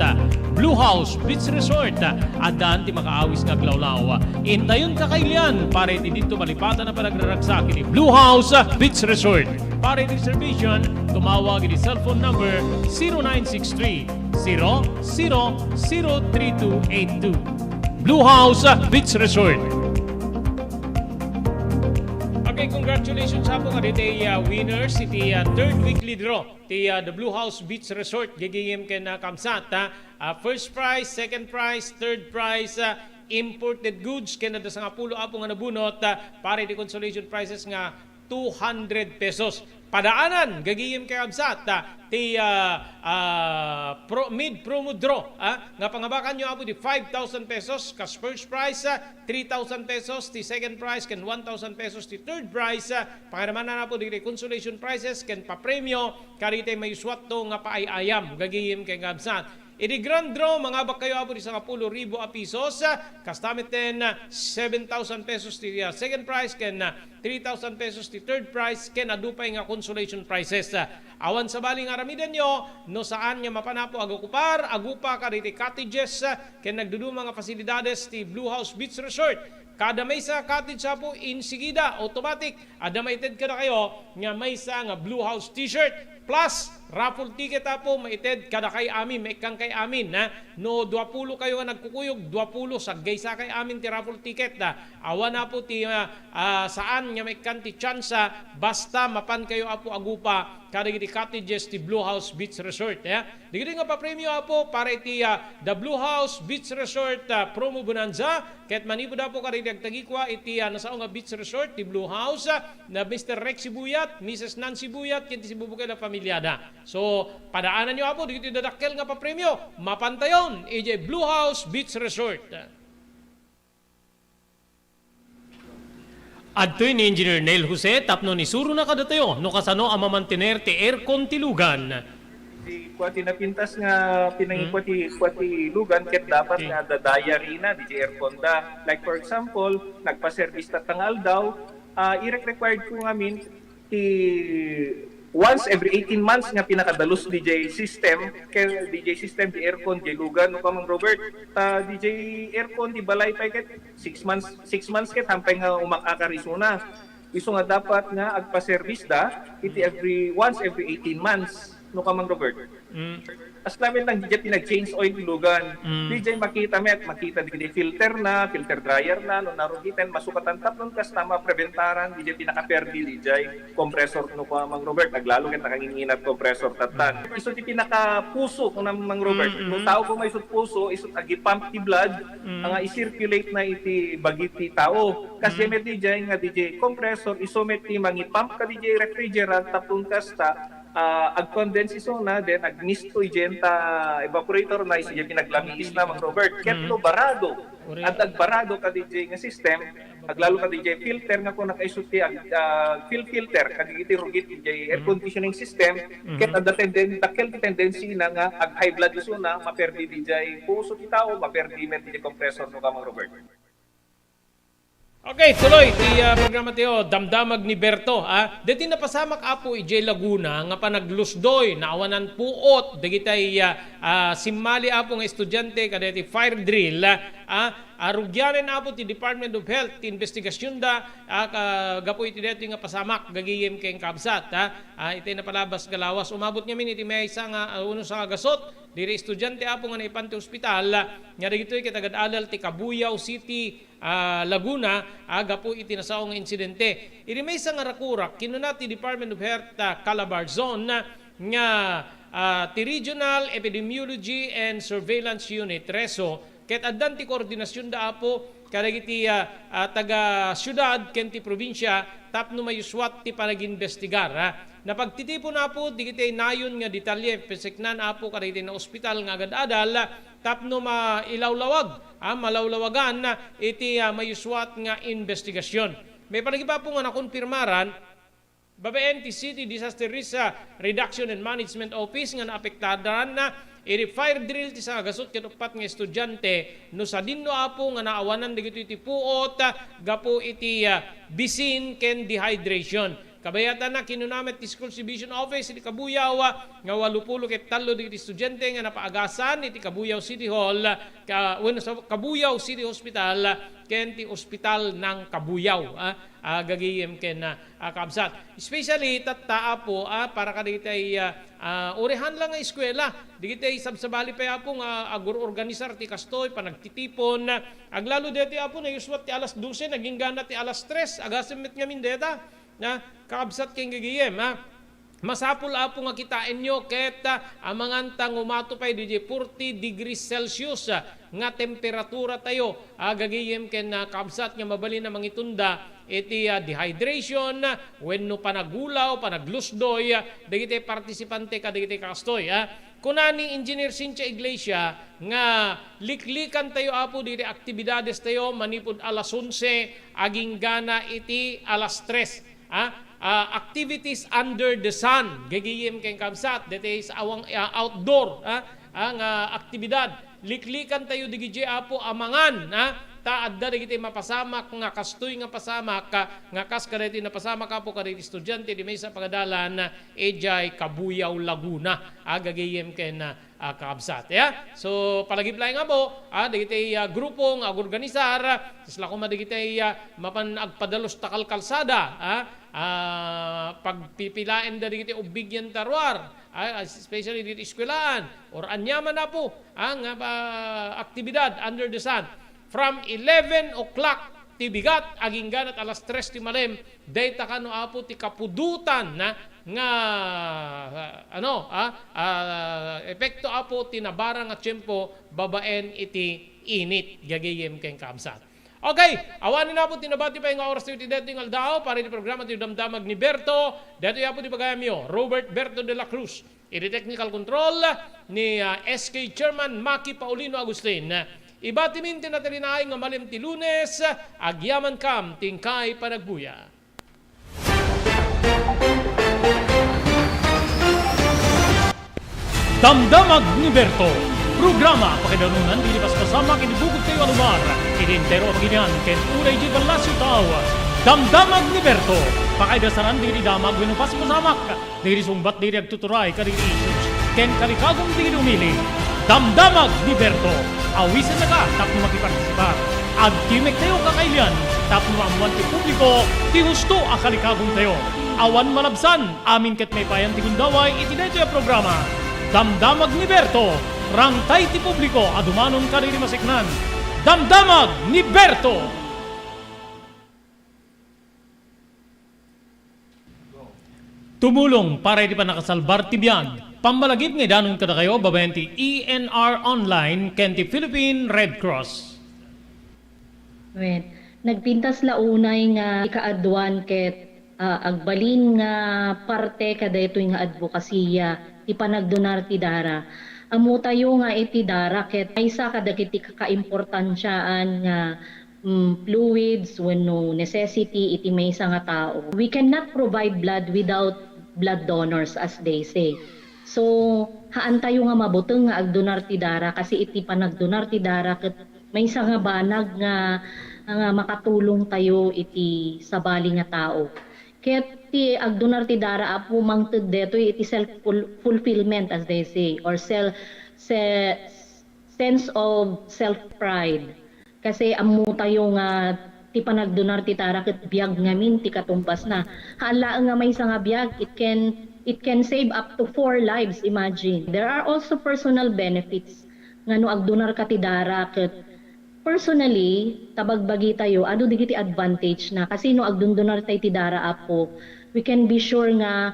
Blue House Beach Resort. Adaan ti makaawis nga glawlaw. Intayon kakailian, pare ti dito malipatan na panagraragsak iti Blue House Beach Resort. Pare ti reservation, tumawag iti cellphone number 0963 003282. Blue House Beach Resort. Okay, congratulations sa po nga dito winners iti third weekly draw ti the Blue House Beach Resort gigayem ken kamsat. First prize, second prize, third prize, imported goods ken da sa pulo apo nga nabunot pare di consolation prizes nga 200 pesos. Padaanan gagiyem kay absat ti mid promo draw nga pangabakan nyo apo di 5,000 pesos kas first prize, 3,000 pesos ti second prize ken 1,000 pesos ti third prize. Pangaramanan na po di consolation prizes ken papremyo karite may swatto nga paayayam gagiyem kay absat. Iti grand draw, mga bak kayo apo di sa 10,000 pesos, kastamit din 7,000 pesos ti second prize, ken 3,000 pesos ti third prize, ken adupay nga consolation prizes. Awan sa baling aramidan nyo, no saan nyo mapanapo agukupar, agupa kariti cottages, ken nagduduma nga fasilidades ti Blue House Beach Resort. Kada may sa cottage po, insigida, automatic, adamaited ka na kayo, nga may sa nga Blue House t-shirt, plus raffle ticket po maited kada kay amin, maikang kay amin na no 20 kayo nga nagkukuyog, 20 saggay sa kay amin ti raffle ticket awa na po ti saan nga maikan ti tsansa basta mapan kayo apo agupa kada iti cottages ti Blue House Beach Resort. Digiti nga pa-premyo apo para iti the Blue House Beach Resort promo bonanza ket manipod apo kada iti agtagikwa iti nasao nga beach resort ti Blue House na Mr. Rex Sibuyat, Mrs. Nancy Buyat ket si bubukay na pamilyada. So padaanan nyo apo digiti dadakkel nga pa-premyo mapantayon iti Blue House Beach Resort. Adtoy ni Engineer Neil Jose tapno ni suro na kadatayo no kasano ang mamantener ti aircon ti lugan. Di kuati napintas nga pinangikwa ti lugan ket dapat nga dadaya rina di aircon da. Like for example, nagpa-service ta tangal daw, i-required ko ngamin ti once every 18 months nga pinakadalos DJ system di aircon di lugan no kamang Robert DJ aircon di balay pa ket 6 months ket hampay nga umakakarisuna iso nga dapat nga agpa-service da iti once every 18 months no kamang Robert. As namin lang DJ pinag-change oil lugan. DJ makita di filter dryer na no narugitan masukatan tapnon kas tama preventaran DJ pinaka-perdi DJ compressor no kamang Robert naglalo ket nakanginginat compressor tatan. Iso ti pinaka-puso no Mang Robert. No tao ko may isut puso isut agi-pump ti blood nga i-circulate na iti bagiti tao. Kasi met DJ nga DJ compressor iso met ti mangi-pump ka DJ refrigerant tapnon kasta ag-condense iso na then ag-mist to igenta evaporator na isya pinaglamis na Mang Robert ketlo barado at agbarado ka DJ nga system aglalo ka DJ filter nga kung nakaisuti filter kagiti rugit DJ air conditioning system ket adda tendency na nga ag high blood iso na maperdi DJ puso ti tao maperdi met DJ compressor no ka Mang Robert. Okay, tuloy ti programa tayo damdamag ni Berto. Deti napasamak apo ijay Laguna nga panaglusdoy naawanan puot dagitay simmali apo nga estudyante kadeti fire drill arugyanen apo ti Department of Health ti investigasyon da gapo iti deti nga pasamak gagiyem keng kabsat iti napalabas galawas umabot ngamin iti may isa nga uno sa gasot diri estudyante apo nga naipan ti ospital nga dagitoy kitagad-alal ti Cabuyao City Laguna agapo iti nasao nga insidente. Iri may isang rakurak kinuna ti Department of Health Calabarzon nga ti Regional Epidemiology and Surveillance Unit RESO ket addan ti koordinasyon da apo kadagiti taga syudad ken ti probinsya tapno mayuswat ti panaginvestigar napagtitipo na po digiti nayon nga detalye peseknan apo kadagiti na ospital nga agad-adal tapno malawlawagan iti mayuswat nga investigasyon. May panagipa po nga nakonfirmaran babaen ti City Disaster Risk Reduction and Management Office nga naapektadan na iri fire drill ti sa gasot ket upat nga estudyante no sa dinno apo nga naawanan digiti iti puot gapo iti bisin ken dehydration. Kabayatan na kinunamet ti School Division Office iti Cabuyao nga 80 ket 3 digiti estudyante nga napaagasan iti Cabuyao City Hall Cabuyao City Hospital ken ti Ospital ng Cabuyao gagiyem ken kabsat. Especially tatta po para kadagitay orehan lang nga eskwela digitay sabsabali pa apo nga agor-organisar ti kastoy panagtitipon aglalo deti apo na yuswat ti alas 12 naging gana ti alas 3 agasemmet ngamin deta na kabsat king gagiyem masapul apo nga kitain nyo ket amangantang umatupay di 40 degrees Celsius nga temperatura tayo gagiyem ken kabsat nga mabali na mangitunda iti dehydration wenno panagulaw panaglusdoy dagiti partisipante kadagiti kastoy kunani Engineer Cynthia Iglesia nga liklikan tayo apo diri aktibidades tayo manipod alas 11 aging gana iti alas 3 activities under the sun gagiyem keng kabsat that is awang outdoor ang aktibidad liklikan tayo digiti apo amangan taadda digiti mapasamak nga kastoy nga pasamak nga kas kadeti na pasamak apo kadeti estudyante di may sa pagadalan ejay Cabuyao Laguna gagiyem ken kabsat so palagiply nga po digiti grupo nga organisar isla ko madigiti mapan agpadalos takal kalsada pagpipilaen da digiti ubigyan tarwar especially dito eskwelahan, or anyaman na po ang aktibidad under the sun. From 11 o'clock ti bigat aging ganat alas 3 ti malem dayta kano apo ti kapudutan na nga epekto apo ti nabarang at tiyempo babaen iti init gagayem keng kamsat. Okay, awanin na po tinabati pa yung oras ti dito yung aldao para di programa ti damdamag ni Berto. Dito yapo ti bagayam yo, Robert Berto de la Cruz. Iti technical control ni SK Chairman Maki Paulino Agustin. Ibati minti na talinay nga malim ti Lunes, agyaman kam tingkay panagbuya. Damdamag ni Berto. Programa pakidarunan di lipas pasama kinibugod kayo alumar. Idintero ang ginyan ken unay di balasyo tao. Damdamag ni Berto. Pakaidasaran di damag winupas pasamak. Diri sumbat diri agtuturay kadiri issues. Ken kalikagong di umili. Damdamag ni Berto. Awisan na ka, tapos makipartisipar. Agtimek tayo kakailian, tapos maamuan ti publiko, ti husto akalikagong tayo. Awan malabsan, amin ket may payan ti gundaway, itinay yung programa. Damdamag ni Berto, rangtay ti publiko, adumanon kariri masiknan. Damdamag ni Berto! Tumulong para di pa nakasalbar ti biyag. Pambalagip nga danon kada kayo babayan ti ENR Online ken ti Philippine Red Cross. Well, nagpintas launay nga ikaadwan ket agbalin nga parte kada ito nga advokasya ti panagdonar ti dara. Amo tayo nga iti dara ket aysa kada kiti kakaimportansyaan nga fluids wenno necessity iti maysa nga tao. We cannot provide blood without blood donors as they say. So, haan tayo nga mabuteng nga agdonar ti dara kasi iti panagdonar ti dara ket maysa nga banag nga makatulong tayo iti sabali nga tao. Ket ti agdonar ti dara apo mangted deto iti self fulfillment as they say or sense of self pride. Kasi amo tayo nga ti panagdonar ti dara ket biag ngamin ti katumbas na. Hala nga maysa nga biag it can save up to 4 lives, imagine. There are also personal benefits nga no agdonar ka ti dara ket personally tabagbagi tayo adu digiti advantage na kasi no agdonar tayo ti dara apo we can be sure nga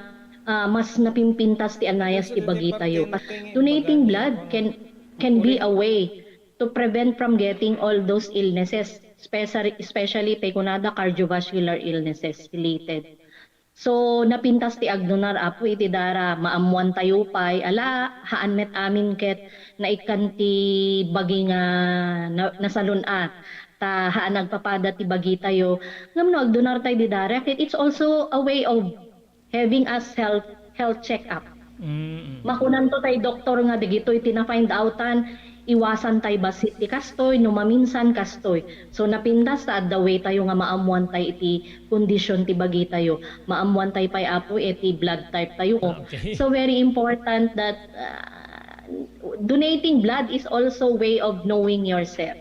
mas napimpintas ti anayas ti bagi tayo. Donating blood can be a way to prevent from getting all those illnesses, especially pekunada cardiovascular illnesses related. So napintas ti agdonar apo iti dara maamuan tayo pay ala haan met amin ket naikan ti bagi nga nasalunat ta haan nagpapada ti bagi tayo ngamno agdonar tayo di dara ket it's also a way of having us health check up. Makunan to tayo doktor nga digito iti na find outan iwasan tayo basit ti kastoy no maminsan kastoy. So napintas ta the way tayo nga maamuan tayo iti kondisyon ti bagi tayo. Maamuan tayo pay apo iti blood type tayo. Okay. So very important that donating blood is also way of knowing yourself.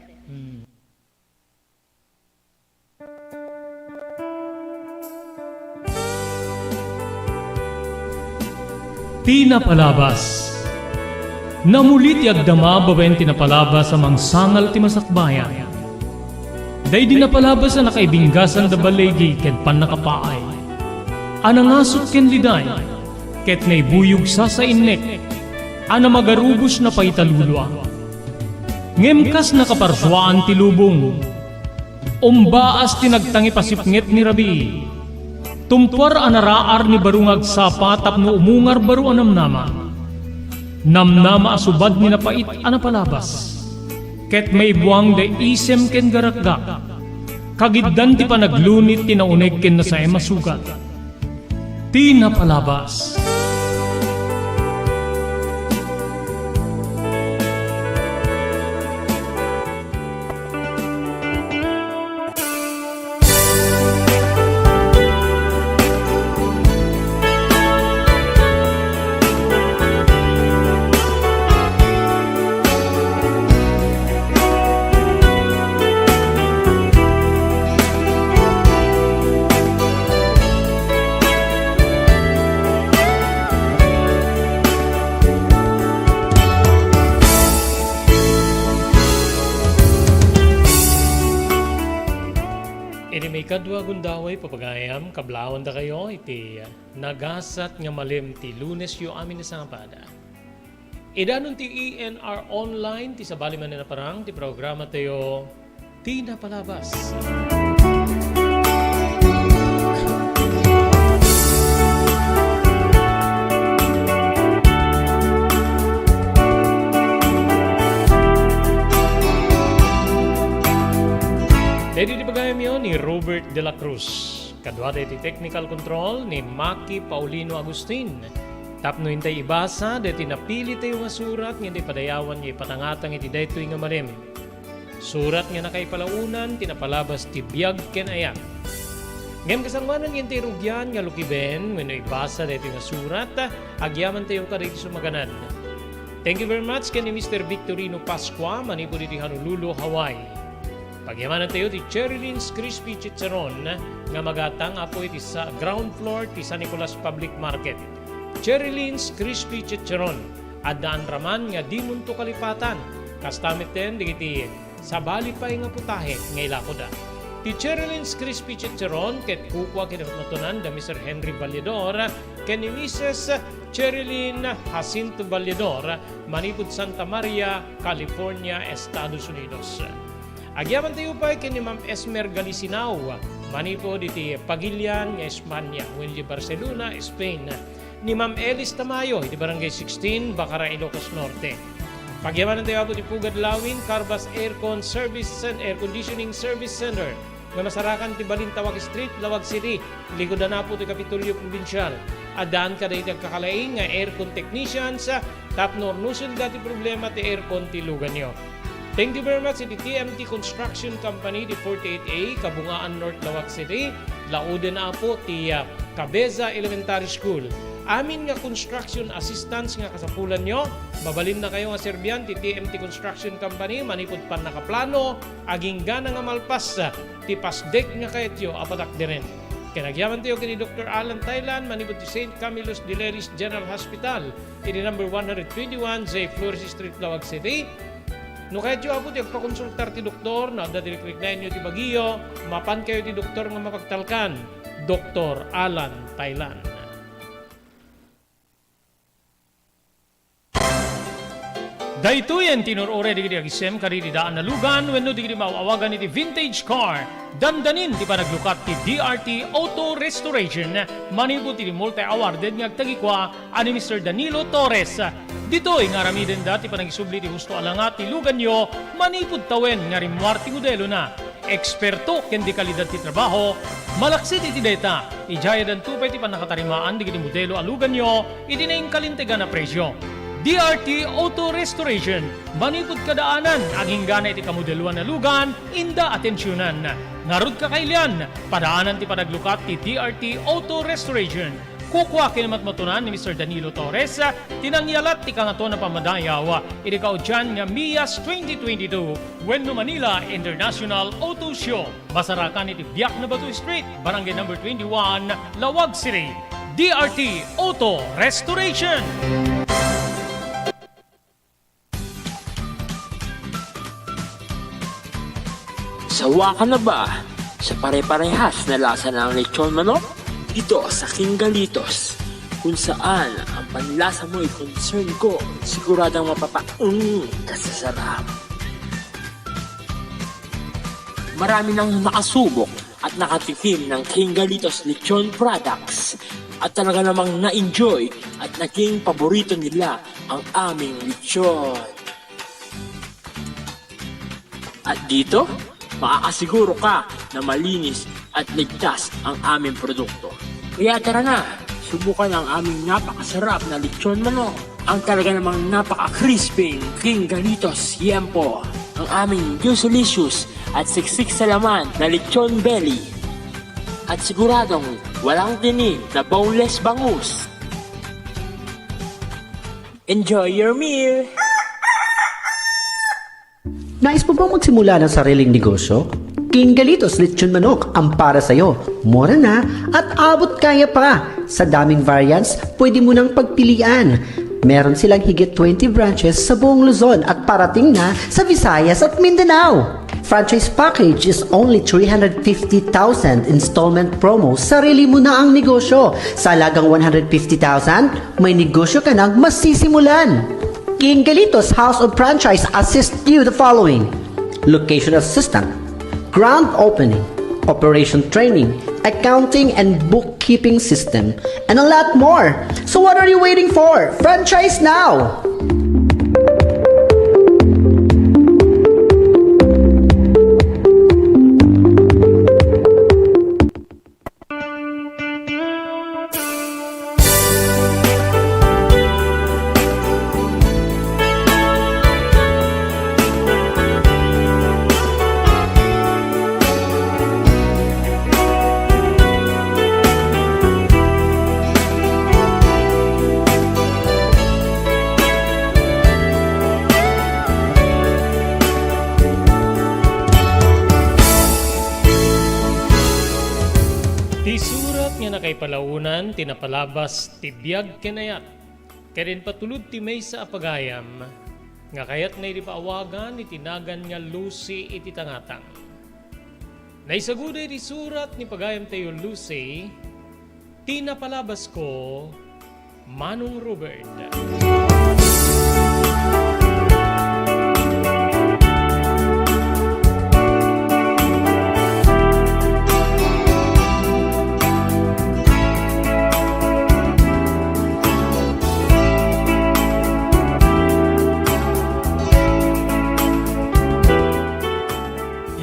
Tinapalabas. Namulit yagdama babayan tinapalabas sa mangsangal ti masakbayan. Day dinapalabas na nakaibinggasan da balegi ket pan nakapaay. Anangasot ken liday ket naibuyog sa innek. Ana magarubos na paitalulwa. Ngemkas nakaparswaan ti lubong. Umbaas tinagtangi pasipnget ni Rabi. Tumpar anaraar ni barungag sapa tapno umungar baru anamnama. Namnama asubad ni napait anapalabas. Ket may buwang da isem ken garakgak. Kagiddan ti panaglunit tinaunig ken nasa masugat. Tinapalabas. Kadwa gundaway papagayam kablawan da kayo iti nagasat nga malim ti Lunes yu amin na sangapada. Idanon ti ENR online ti sabali man na parang ti programa tayo ti napalabas. Dito di bagayam yun ni Robert De La Cruz. Kadwa dito technical control ni Maki Paulino Agustin. Tapno hintay ibasa, dito napili tayo nga surat nga di padayawan nga ipatangatang iti dito nga malim. Surat nga nakaipalaunan, tinapalabas ti biyag ken ayak. Ngem kasangwanan nga ti rugyan nga lukiben, when ibasa dito nga surat, agyaman tayo ka dito sumaganan. Thank you very much kani Mr. Victorino Pascua, manipo dito Honolulu, Hawaii. Pagyamanan tayo ti Cherylyn's Crispy Chicharon nga magatang apo iti sa ground floor ti San Nicolas Public Market. Cherylyn's Crispy Chicharon adaan raman nga di munto kalipatan. Kastamit din digiti sabali pa nga putahe nga ilakoda. Ti Cherylyn's Crispy Chicharon ket kukwa kinamatunan da Mr. Henry Valledor ken ni Mrs. Cherylyn Jacinto Valledor manipud Santa Maria, California, Estados Unidos. Agyaman tayo pa kay ni Ma'am Esmer Galicinao, manipo diti Pagilian, Espanya, wendi Barcelona, Spain. Ni Ma'am Elis Tamayo, iti Barangay 16, Bacara, Ilocos Norte. Pagyaman tayo po di Pugad Lawin, Carbas Aircon Service and Air Conditioning Service Center. Nga masarakan ti Balintawak Street, Lawag City, likodan na po ti Kapitolyo Provincial. Adaan ka dahil kakalaing nga aircon technicians, tapnor nusul dati problema ti aircon ti lugan nyo. Thank you very much iti TMT Construction Company di 48A, Kabungaan North, Lawag City. Lauden na po ti Cabeza Elementary School. Amin nga construction assistance nga kasapulan nyo. Mabalin na kayo nga serbian ti TMT Construction Company. Manipod pan nakaplano, aging gana nga malpas ti pasdek nga kayetyo apatak diren. Kinagyaman tayo kini Dr. Alan Thailand, manipod ti St. Camillus de Leris General Hospital. Iti number 121, J. Flores Street, Lawag City. No kahit yung abot yung pakonsultar ti doktor na dadiliklik na inyo ti Baguio, mapan kayo ti doktor nga mapagtalkan, Dr. Alan Thailand. Dahito yan tinurore di kiti agisem kari di daan na lugan wenno di kiti maawagan iti vintage car. Dandanin di pa naglukat ti DRT Auto Restoration. Manipod ti multi-awarded nga agtagikwa ani Mr. Danilo Torres. Dito nga ramiden dati pa nagisubli ti husto alangat ti lugan nyo, manipod tawen nga rimwar ti modelo na. Eksperto ken di kalidad ti trabaho, malaksit iti data. Ijaya dan tupay ti panakatarimaan di kiti modelo alugan nyo, iti na kalintegan na presyo. DRT Auto Restoration, manipod kadaanan, aging gana iti kamodeluan na lugan, inda atensyonan. Narud ka kailian, padaanan ti panaglukat ti DRT Auto Restoration. Kukwa kinamatmatunan ni Mr. Danilo Torres, tinangyalat ti kangato na pamadayaw, iti kaudyan nga MIAS 2022, Wenno Manila International Auto Show. Masarakan iti Biak na Batu Street, Barangay number 21, Lawag City. DRT Auto Restoration. Sawa ka na ba sa pare-parehas na lasa ng lechon manok? Dito sa King Galitos, kung saan ang panlasa mo ay concern ko, siguradang kasasarap. Marami nang nakasubok at nakatikim ng King Galitos lechon products at talaga namang na-enjoy at naging paborito nila ang aming lechon. At dito, makakasiguro ka na malinis at ligtas ang aming produkto. Kaya tara na, subukan ang aming napakasarap na lechon manok. Ang talaga namang napaka-crispy King Galitos Yempo. Ang aming juicelicious at siksik sa laman na lechon belly. At siguradong walang tinig na boneless bangus. Enjoy your meal! Nais mo bang magsimula ng sariling negosyo? King Galitos Lechon Manok ang para sa'yo. Mura na at abot kaya pa. Sa daming variants, pwede mo nang pagpilian. Meron silang higit 20 branches sa buong Luzon at parating na sa Visayas at Mindanao. Franchise package is only 350,000 installment promo. Sarili mo na ang negosyo. Sa halagang 150,000, may negosyo ka nang masisimulan. King Galitos House of Franchise assists you the following: location assistant, grand opening, operation training, accounting and bookkeeping system, and a lot more. So what are you waiting for? Franchise now! Ti surat nga nakay palaunan, tinapalabas, tibiyag kinayat. Kaya rin patulod ti may sa apagayam, nga kayat na ipaawagan, itinagan nga Lucy iti tangatang. Naisaguday ti surat ni pagayam tayo Lucy, tinapalabas ko, Manong Robert.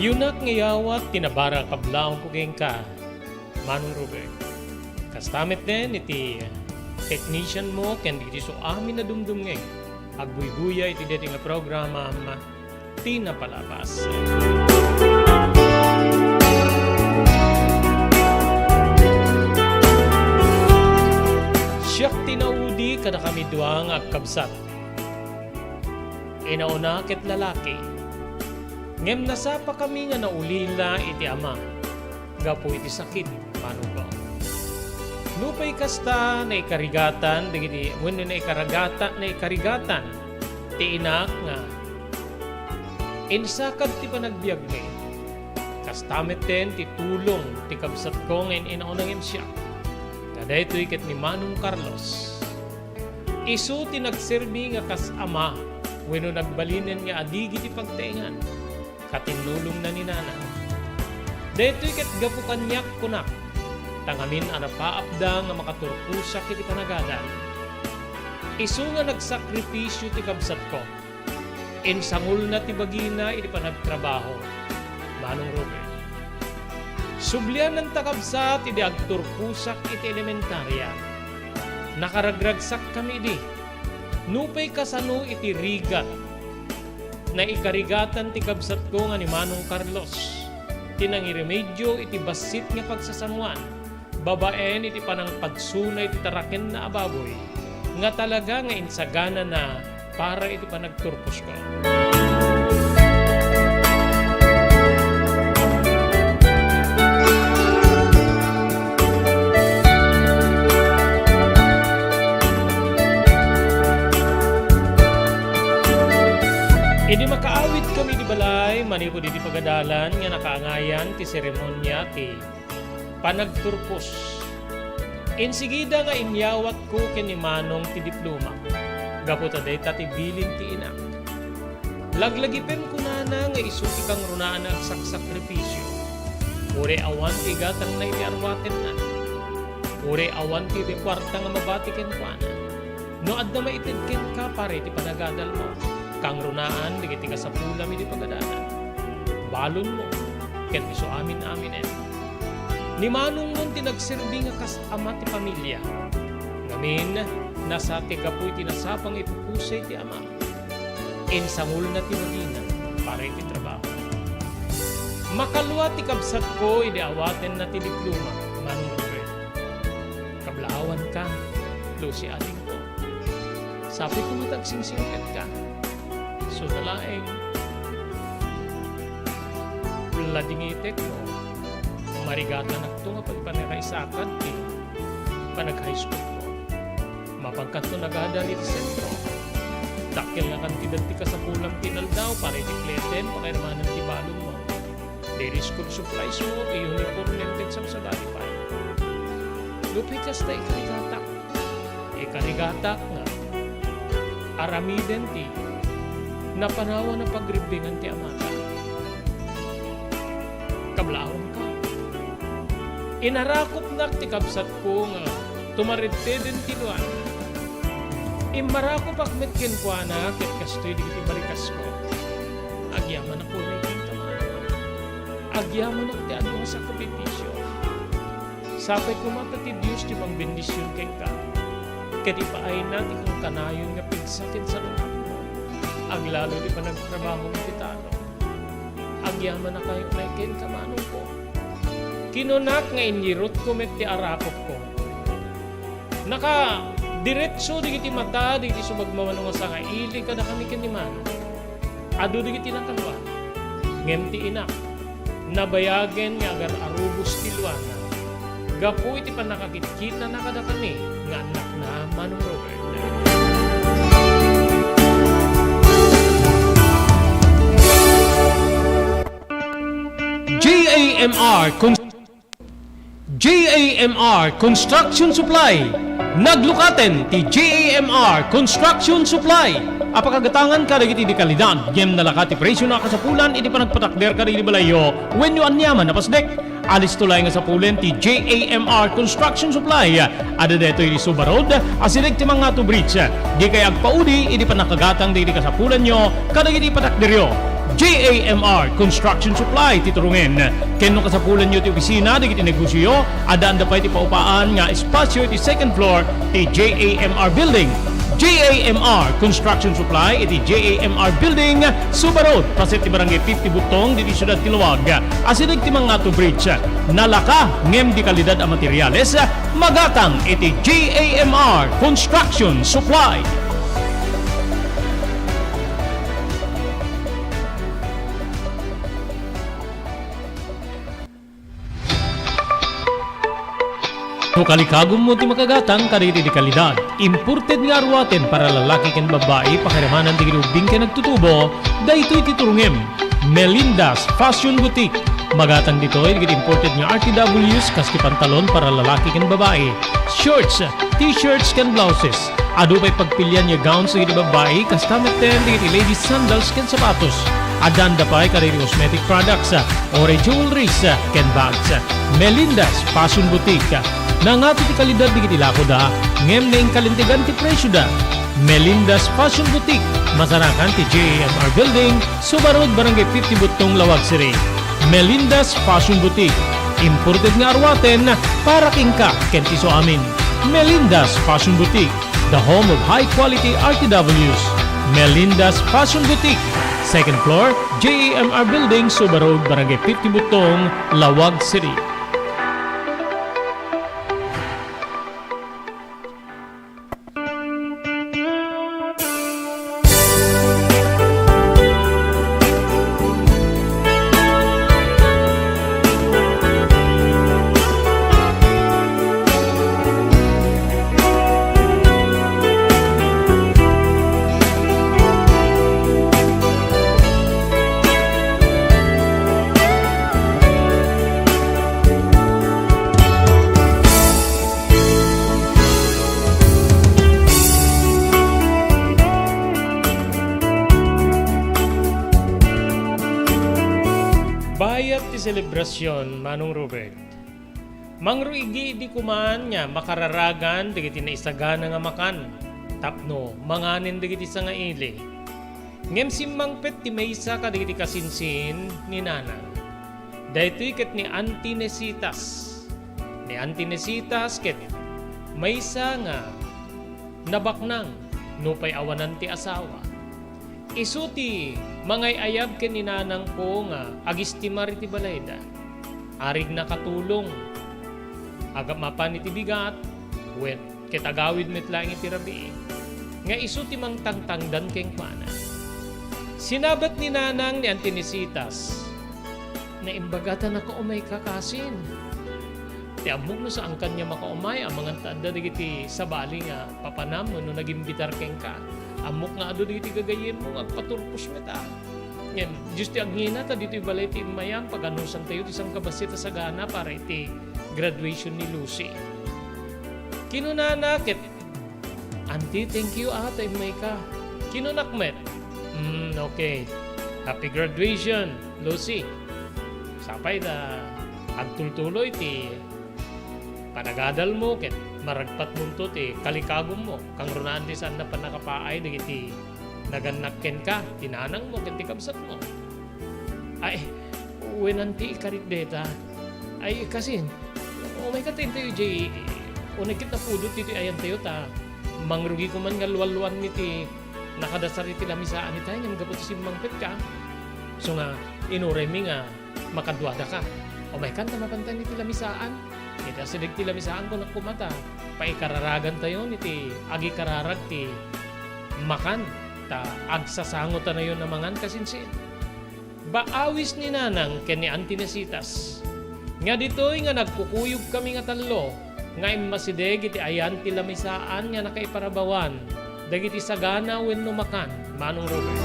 Yunak ngayawat tinabara kablaong kugeng ka, Manong Robert. Kastamit din iti technician mo ken iti so amin na dumdumngeng. Agbuy-buya iti deti nga programa tinapalabas. Siyak tinaudi kada kami duang agkabsat. Inauna ket lalaki. Ngem nasapa kami nga naulila iti ama. Gapo iti sakit, Manong ko. Lupay kasta na ikarigatan, digiti, when na ikarigatan, ti inak nga, insakad ti panagbiag ni, kastamit din ti tulong, ti kabsat ko ngayon inaunangin siya. Kada ito'y ket ni Manong Carlos. Isu ti nagserbi nga kas ama, when nagbalinin nga adigi ti pagtaingan, katinulong na ni nana. Deto'y ket gapu kanyak kunak, tangamin anapaapda nga makaturpusak iti panagadan. Isu nga nagsakripisyo ti kabsat ko, insangul na ti bagina iti panagtrabaho, Manong Robert. Sublian ng takabsat iti agturpusak iti elementarya. Nakaragragsak kami di, nupay kasano iti rigat, na ikarigatan ti kabsat ko nga ni Manong Carlos. Tinangiremedyo iti basit nga pagsasanguan, babaen iti panangpadsunay iti taraken na ababoy, nga talaga nga insagana na para iti panagturpos ko. Idi makaawit kami di balay, manipod iti pagadalan nga nakaangayan ti seremonya ti panagturpos. Insigida nga inyawat ko ken ni Manong ti diploma. Gaputa day ti bilin ti inak. Laglagipem ko na nga isuti kang runaan ang saksakripisyo. Ure awan ti gatang na iti arwaten na. Ure awan ti kwarta nga mabati ken kuana. No adda maitid ken ka pare ti panagadal mo. Kang runaan, digiti ka sa pula mi di pagadanan. Balon mo, ket iso amin-amin Ni Manong nun tinagserbi nga kas ama ti pamilya. Ngamin, nasa ti kapoy tinasapang ipupusay ti ama. Insangul na ti magina, para iti trabaho. Makalwa ti kabsat ko, idiawaten na ti diploma, Manong Robert. Kablaawan ka, Lucy ating ko. Sabi ko matagsingsingkat ka. So nalaeng ladingitek mo marigatan na ito nga pagpanakaisakan ti panag-high school ko mapagkat to nagada iti sentro dakil nga kantidad ti kasapulang tinaldaw para iti kleten pakirmanan ti balon mo diri school supplies mo, uniform nented sa bali pa. Lupikas ta ikarigatak nga, aramiden ti, napanawa na pagribingan ti amata. Kablaon ka. Inarakop na ti kabsat ko nga, tumarite din ti luan. Imarakop akmet kenkwana, ket kastoy di kiti balikas ko. Agyaman ako na ikin taman. Agyaman ako ti ano sa kapitisyo. Sapay kumata ti Diyos ti pang bendisyon keng ka. Kati paay natin kung kanayon nga pigsakin sa lunak mo. Aglalo di pa nagtrabaho ng pitano. Agyaman na kayo na ikin kamanong ko. Kinunak nga inirot ko met ti arakop ko. Naka diretso di kiti mata, di kiti sumagmamano nga sa nga ili kada kami kinimano. Ado di kiti nakalwa. Ngem ti inak. Nabayagen nga agar arubos ti luana. Gapu iti pa nakakita na kada kami nga anak na Manong Robert. JAMR Construction Supply. Naglukaten ti JAMR Construction Supply. Apakagatangan ka dagiti di kalidad. Yem nalakati presyo na kasapulan iti panagpatakder ka di balayo when you anyaman na pasdek. Alis tulay nga sa pulen ti JAMR Construction Supply. Ada deto iti Subarod, asilig ti mga to bridge. Di kay agpaudi, iti panakagatang di kasapulan nyo, kadagiti patakderyo. JAMR Construction Supply titurungin. Kenno kasapulan nyo ti opisina, di kiti negosyo, ada anda pa iti paupaan nga espasyo iti second floor ti JAMR Building. JAMR Construction Supply iti JAMR Building Subarod paset ti barangay 50 Butong diti syudad ti Luwag asidig ti mga to bridge nalaka ngem di kalidad a materyales magatang iti JAMR Construction Supply. No kalikagom mo ti makagatang kariti di kalidad. Imported nga arwaten para lalaki ken babae pakiramanan ti ginubing ken nagtutubo, daytoy ti turungem. Melinda's Fashion Boutique. Magatang ditoy digit imported nga RTWs kaski pantalon para lalaki ken babae. Shorts, t-shirts ken blouses. Adu pay pagpilian nga gowns digit babae kastamit ten digit ladies sandals ken sapatos. Adanda pay kariti cosmetic products, ore jewelries ken bags. Melinda's Fashion Boutique. Nangato ti kalidad di kiti lako da, ngem na kalintigan ti presyo da. Melinda's Fashion Boutique, masarakan ti JAMR Building, Subarod Barangay 50 Butong Lawag City. Melinda's Fashion Boutique, imported nga arwaten para kingka ken ti so amin. Melinda's Fashion Boutique, the home of high quality RTWs. Melinda's Fashion Boutique, second floor, JAMR Building, Subarod Barangay 50 Butong Lawag City. Bayat ti selebrasyon, Manong Robert. Mangruigi di kuman nya makararagan digiti na isagana nga makan. Tapno, manganin digiti sa nga ili. Ngem simmangpet ti maysa ka digiti kasinsin ni nanang. Daytoy ket ni Antinesitas. Ni Antinesitas ket maysa nga nabaknang no pay awanan ti asawa. Isuti mangay ayab ken ni nanang ko nga agistimar iti balayda. Arig na katulong. Agap mapan iti bigat. Wet ket agawid met lang iti rabi. Nga isuti mang tangtangdan keng pana. Sinabat ni nanang ni Antinesitas na imbagatan na kaumay kakasin. Ti amok no saan kanya makaumay ang mga tanda digiti sabali nga papanam no nagimbitar keng ka. Amok nga ado digiti gagayin mo agpaturpos meta. Ngayon, just ti agngina ta dito balay ti mayan pag-anusan tayo ti isang kabasita sa gana para iti graduation ni Lucy. Kinunanakit, Auntie, thank you ata may ka. Kinunakmet. Okay. Happy graduation, Lucy. Sapay na agtultuloy ti panagadal mo ket maragpat mo to ti kalikagom mo. Kang runaan di saan na panakapaay digiti naganakken ka, tinanang mo ket ti kabsat mo. Ay, wenanti ikarit deta. Ay, kasi, may katin tayo, Jay. Unay kita pudot iti ayan tayo ta. Mangrugi ko man nga luwal-luwan niti nakadasar iti lamisaan iti nga magapot si mangpet ka. So nga, inuray mi nga makadwada ka. O may kanta mapantay niti lamisaan. Iti asidig ti lamisaan ko nakumata. Paikararagan tayo niti agi kararag ti makan. Ta agsasangot na yun na mangan kasinsin. Baawis ni Nanang ken ni Auntie Nesitas. Nga ditoy nga nagkukuyog kami nga talo. Nga masideg iti ayan ti lamisaan nga nakaiparabawan. Dagiti sagana wenno makan. Manong Robert.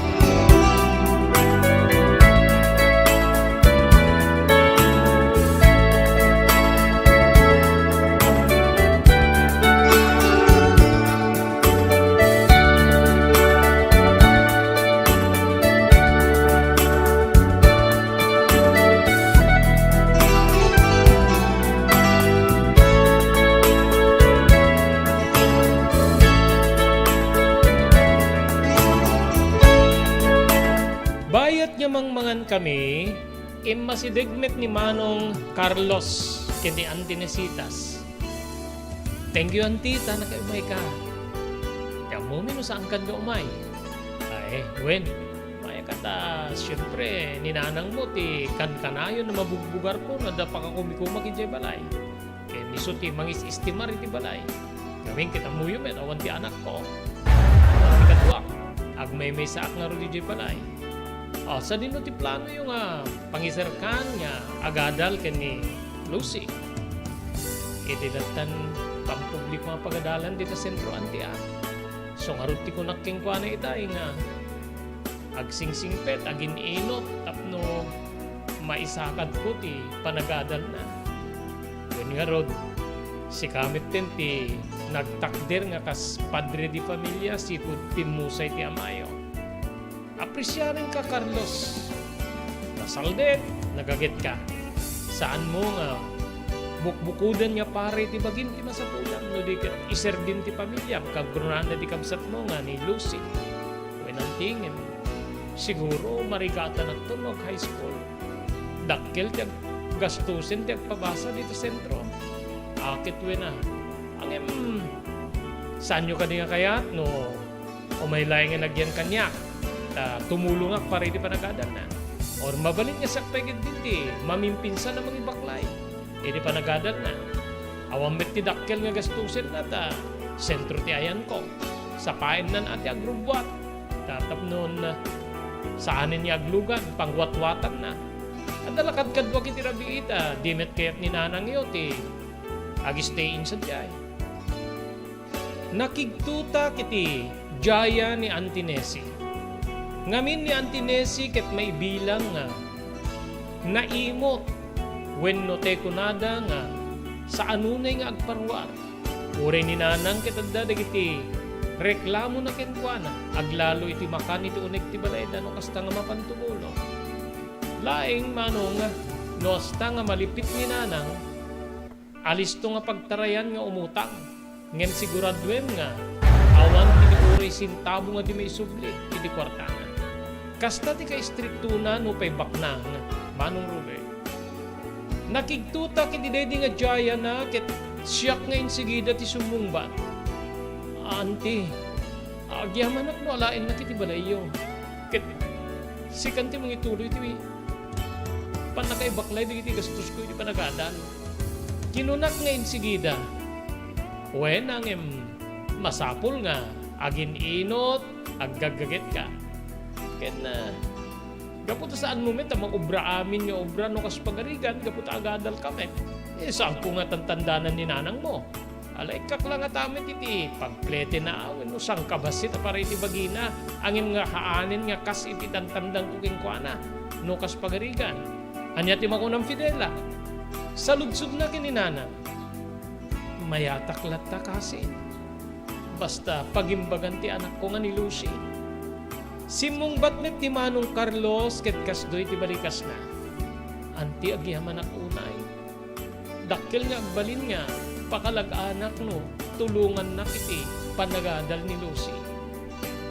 Bayat niya mangmangan kami, masidegmet ni Manong Carlos kini Auntie Nesitas. Thank you, Auntie, ta nakaumay ka. Kaya mo mino saan ka nga umay? Ay, wen, maya ka ta, siyempre, ninanang mo, ti kan-kanayon na mabugbugar ko, na dapat ka kumikumag iti balay. Kaya niso ti mangis-istimar iti balay. Gawin kita muyo met, awan ti anak ko. Ikatuak, agmay-may saak nga ro iti balay. Sa dino ti plano yung pangisarkan nga agadal ken ni Lucy. Iti datan pampublik mga pagadalan dito sa sentro antia. So ngarut ti kunakking kwa na itay nga agsingsingpet, agin inot, tapno maisakad ko ti panagadal na. Yun nga rod, si Kamit din ti nagtakder nga kas padre di familia si Timusay ti Amayo. Apresyarin ka, Carlos. Nasaldet, nagaget ka. Saan mo nga bukbukudan nga pare ti bagin ti masapulan no di ket iser din ti pamilya kagrunan na di kabsat mo nga ni Lucy. When ang tingin, siguro marigata na tunog high school. Dakkel ti gastusin ti agpabasa dito sentro. Akit we na. Ang saan nyo ka di nga kayat no o may laing nga nagyan kanyak. Tumulong ak para iti panagadan na. Or mabalin niya sa pagid din mamimpinsan na mga baklay. Iti panagadan na. Awamit ti dakkel nga gastusin na ta. Sentro ti ayan ko. Sa pain nan ati agrubwat. Tatap noon saanin niya aglugan. Pangwatwatan na. At dalakad-kadwag iti rabiita. Dimet kayat ni Nanang iyo ti agistayin sa jay. Nakigtuta kiti jaya ni Auntie Nessie. Ngamin ni Auntie Nessie ket may bilang nga naimot wenno te kunada nga sa anunay nga agparwar. Uri ni Nanang ket adda dagiti reklamo na kenkwana aglalo iti makan iti unek ti balayda no kasta nga mapantumulo. Laing manong no hasta nga malipit ni Nanang alisto nga pagtarayan nga umutang. Ngem siguradwen nga awan ti uri sintabo nga di may subli iti kwartangan. Kasta ti ka istriktuna no pay baknang Manong Ruben. Nakigtuta kiti dedi nga jaya na ket siyak nga insigida ti sumungbat. Auntie, agyamanak mo alain na kiti balayo. Ket sikanti mong ituloy ti panakay baklay digiti gastos ko iti panagadan. Kinunak nga insigida. Wen ang masapul nga agin inot aggagaget ka. Ken gaputa saan moment ang mag-ubra amin nga obra no kas pagarigan gaputa agadal kami. Saan ko nga tantandanan ni Nanang mo? Alay kakla nga tamet iti pagplete na awen no sang kabasit para iti bagina angin nga haanin nga kas iti tantamdang kuking kuana no kas pagarigan. Anya ti makunang Fidela. Saludsud na kininana. Mayataklat ta kasi. Basta pagimbagan ti anak ko nga ni Lucy. Simong batmet ti Manong Carlos ket kasdoy ti balikas na. Anti agyaman ak unay. Dakkel nga agbalin nga pakalag-anak no, tulungan na kiti panagadal ni Lucy.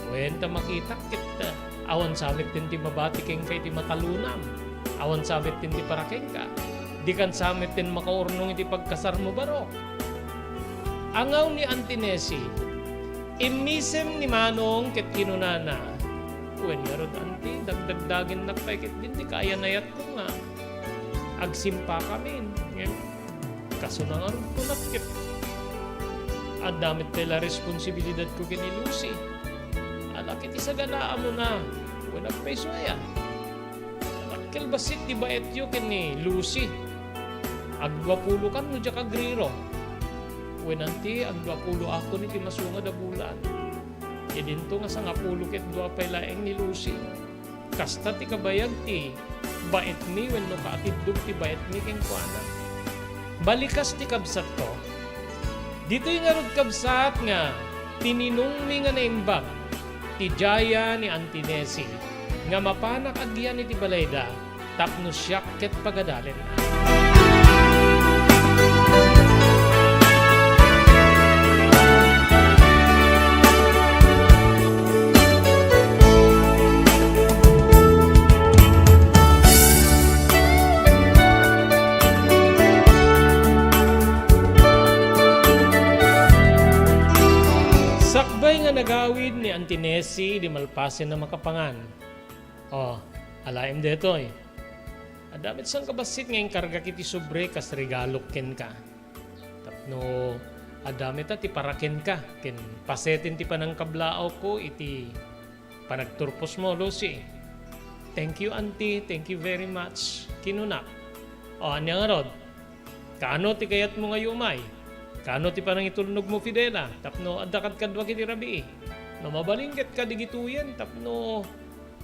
Wenta makita kita, awan samit din ti mabati keng kay ti matalunam, awan samit din ti parakeng ka, di kan samit din makaurnong iti pagkasar mo baro. Angaw ni Antinesi, imisem ni Manong ket kinunana, wen yarod anti, dagdagdagin na pekit din ti kaya nayat ko nga, agsimpa kami, kaso na nga rin punakit. At damit pala responsibilidad ko kini Lucy. Alakit isaganaan mo na. Walang peso ya. Alakil basit di ba etyo kini Lucy. Agwapulo kan no dya kagriro. Wenanti agwapulo ako ni timasunga da bulan. E dinto nga sa ngapulo ket dua pailaeng ni Lucy. Kasta ti kabayag ti baet mi when no kaatidog ti baet mi keng kuana. Balikas ti kabsat ko. Dito yung arod kabsat nga tininong mi nga naimbag ti Jaya ni Antinesi nga mapanak agyan iti balayda tapno siyak ket pagadalen na. Sakbay nga nagawid ni Antinesi di malpasin na makapangan. Alaim detoy. Adamit sang kabasit ngayong karga kiti sobre kas regalo ken ka. Tapno adamit ti paraken ka ken pasetin ti panang kablao ko iti panagturpos mo Lucy. Thank you auntie, thank you very much. Kinunak. Anya nga rod. Kaano ti kayat mo nga yumay? Kano ti parang itulnog mo Fidela, tapno adakad kadwa kiti rabi. No mabalingket ka digituyen, tapno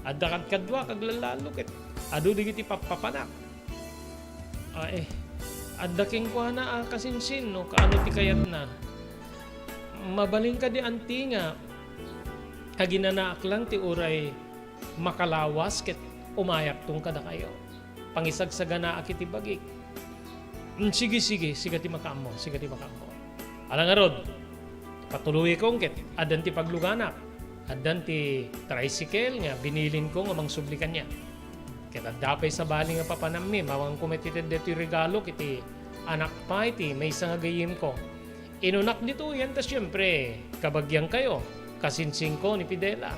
adakad kadwa kaglalalo ket. Adu digiti papapanak. Adaking ko na kasinsin no kaano ti kayat na. Mabaling ka di anti nga kaginanaak lang ti uray makalawas ket umayak tong kada kayo. Pangisagsagana akiti bagik. Sige ti makamo. Alang nga rod, patuloy kong ket, adan ti pagluganak, adan ti tricycle nga binilin ko nga mangsublikan niya. Ket adapay sa bali nga papanammi, mawang kumititid dito regalo kiti anak pa iti may isang agayim ko. Inunak dito yan, tas syempre, kabagyang kayo, kasinsing ko ni Fidela.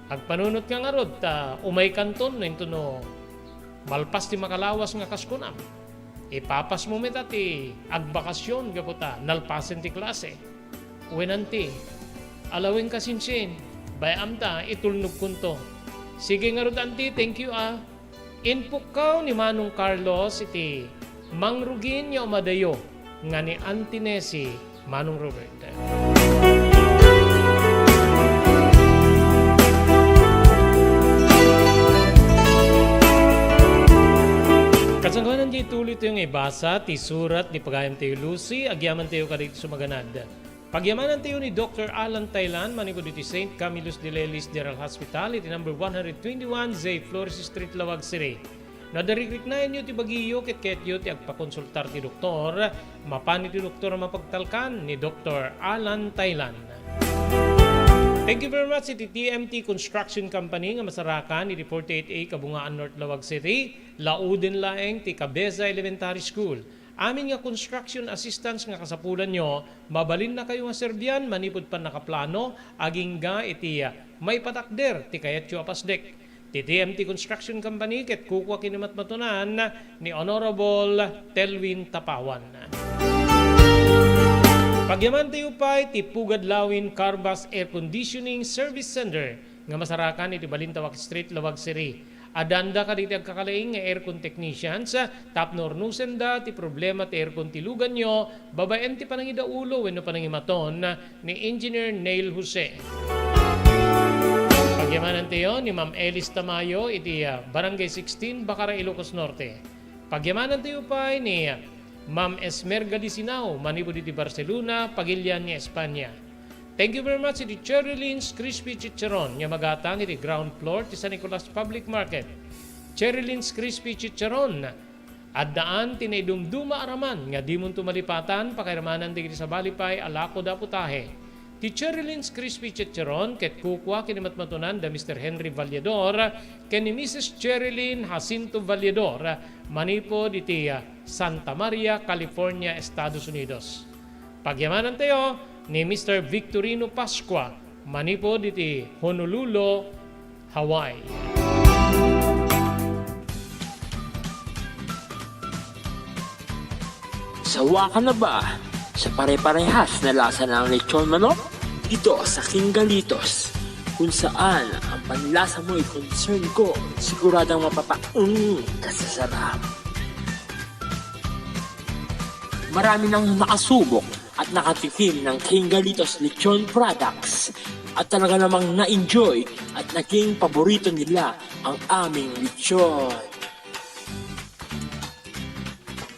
Agpanunot nga rod, umay kanton na ito no, malpas ti makalawas nga kaskunam. Ipapas mo meta ti agbakasyon kaputa nalpasen ti klase. Wenanti alawin kasinsin bayam ta itulnog kunto. Sige nga rod anti, thank you Inpukaw ni Manong Carlos iti mangrugin niya umadayo nga ni Antinesi Manong Robert. Kasangkanan di tuloy ito yung ibasa, ti surat, di pagayam tayo Lucy, agyaman tayo ka dito sumaganad. Pagyamanan tayo ni Dr. Alan Taylan, maniko dito St. Camillus de Lelis General Hospital, iti number 121, Zay Flores Street, Lawag City. Nadarikrik na yun ti bagiyo, ket yun ti agpakonsultar ti doktor, mapani ti doktor mapagtalkan ni Dr. Alan Taylan. Thank you very much iti TMT Construction Company nga masarakan iti 48A Kabungaan North Lawag City, lauden laeng ti Cabeza Elementary School. Amin nga construction assistance nga kasapulan nyo, mabalin na kayo nga Serbian, manipod pa nakaplano, aging ga iti may patakder ti kayat yu apasdek. Ti TMT Construction Company ket kukwa kinimatmatunan ni Honorable Telwin Tapawan. Pagyaman tayo pa iti Pugadlawin Carbas Air Conditioning Service Center nga masarakan iti Balintawak Street, Lawag City. Adanda ka diti agkakalaing nga aircon technicians, tapno ornusenda ti problema ti aircon ti lugan nyo, babaen ti panangida ulo wenno panangimaton ni Engineer Neil Jose. Pagyamanan tayo ni Ma'am Elis Tamayo iti Barangay 16, Bacara, Ilocos Norte. Pagyamanan tayo pa ni Ma'am Esmerga Disinao, manibo diti Barcelona, Pagilian ni Espanya. Thank you very much iti Cherylins Crispy Chicharon nga magatang iti ground floor ti San Nicolas Public Market. Cherylins Crispy Chicharon at daan tinaidumduma araman nga di mo tumalipatan pakairamanan di sa balipay alako da putahe. Ti Cherylins Crispy Chicharon ket kukwa kinimatmatunan da Mr. Henry Vallador ken ni Mrs. Cherylin Jacinto Vallador manipo diti Santa Maria, California, Estados Unidos. Pagyamanan tayo ni Mr. Victorino Pasqua manipo diti Honolulu, Hawaii. Sawa ka na ba sa pare-parehas na lasa ng lechon manok? Dito sa King Galitos, kung saan ang panlasa mo ay concern ko, siguradang kasasarap. Marami nang nakasubok at nakatikim ng King Galitos lechon products at talaga namang na-enjoy at naging paborito nila ang aming lechon.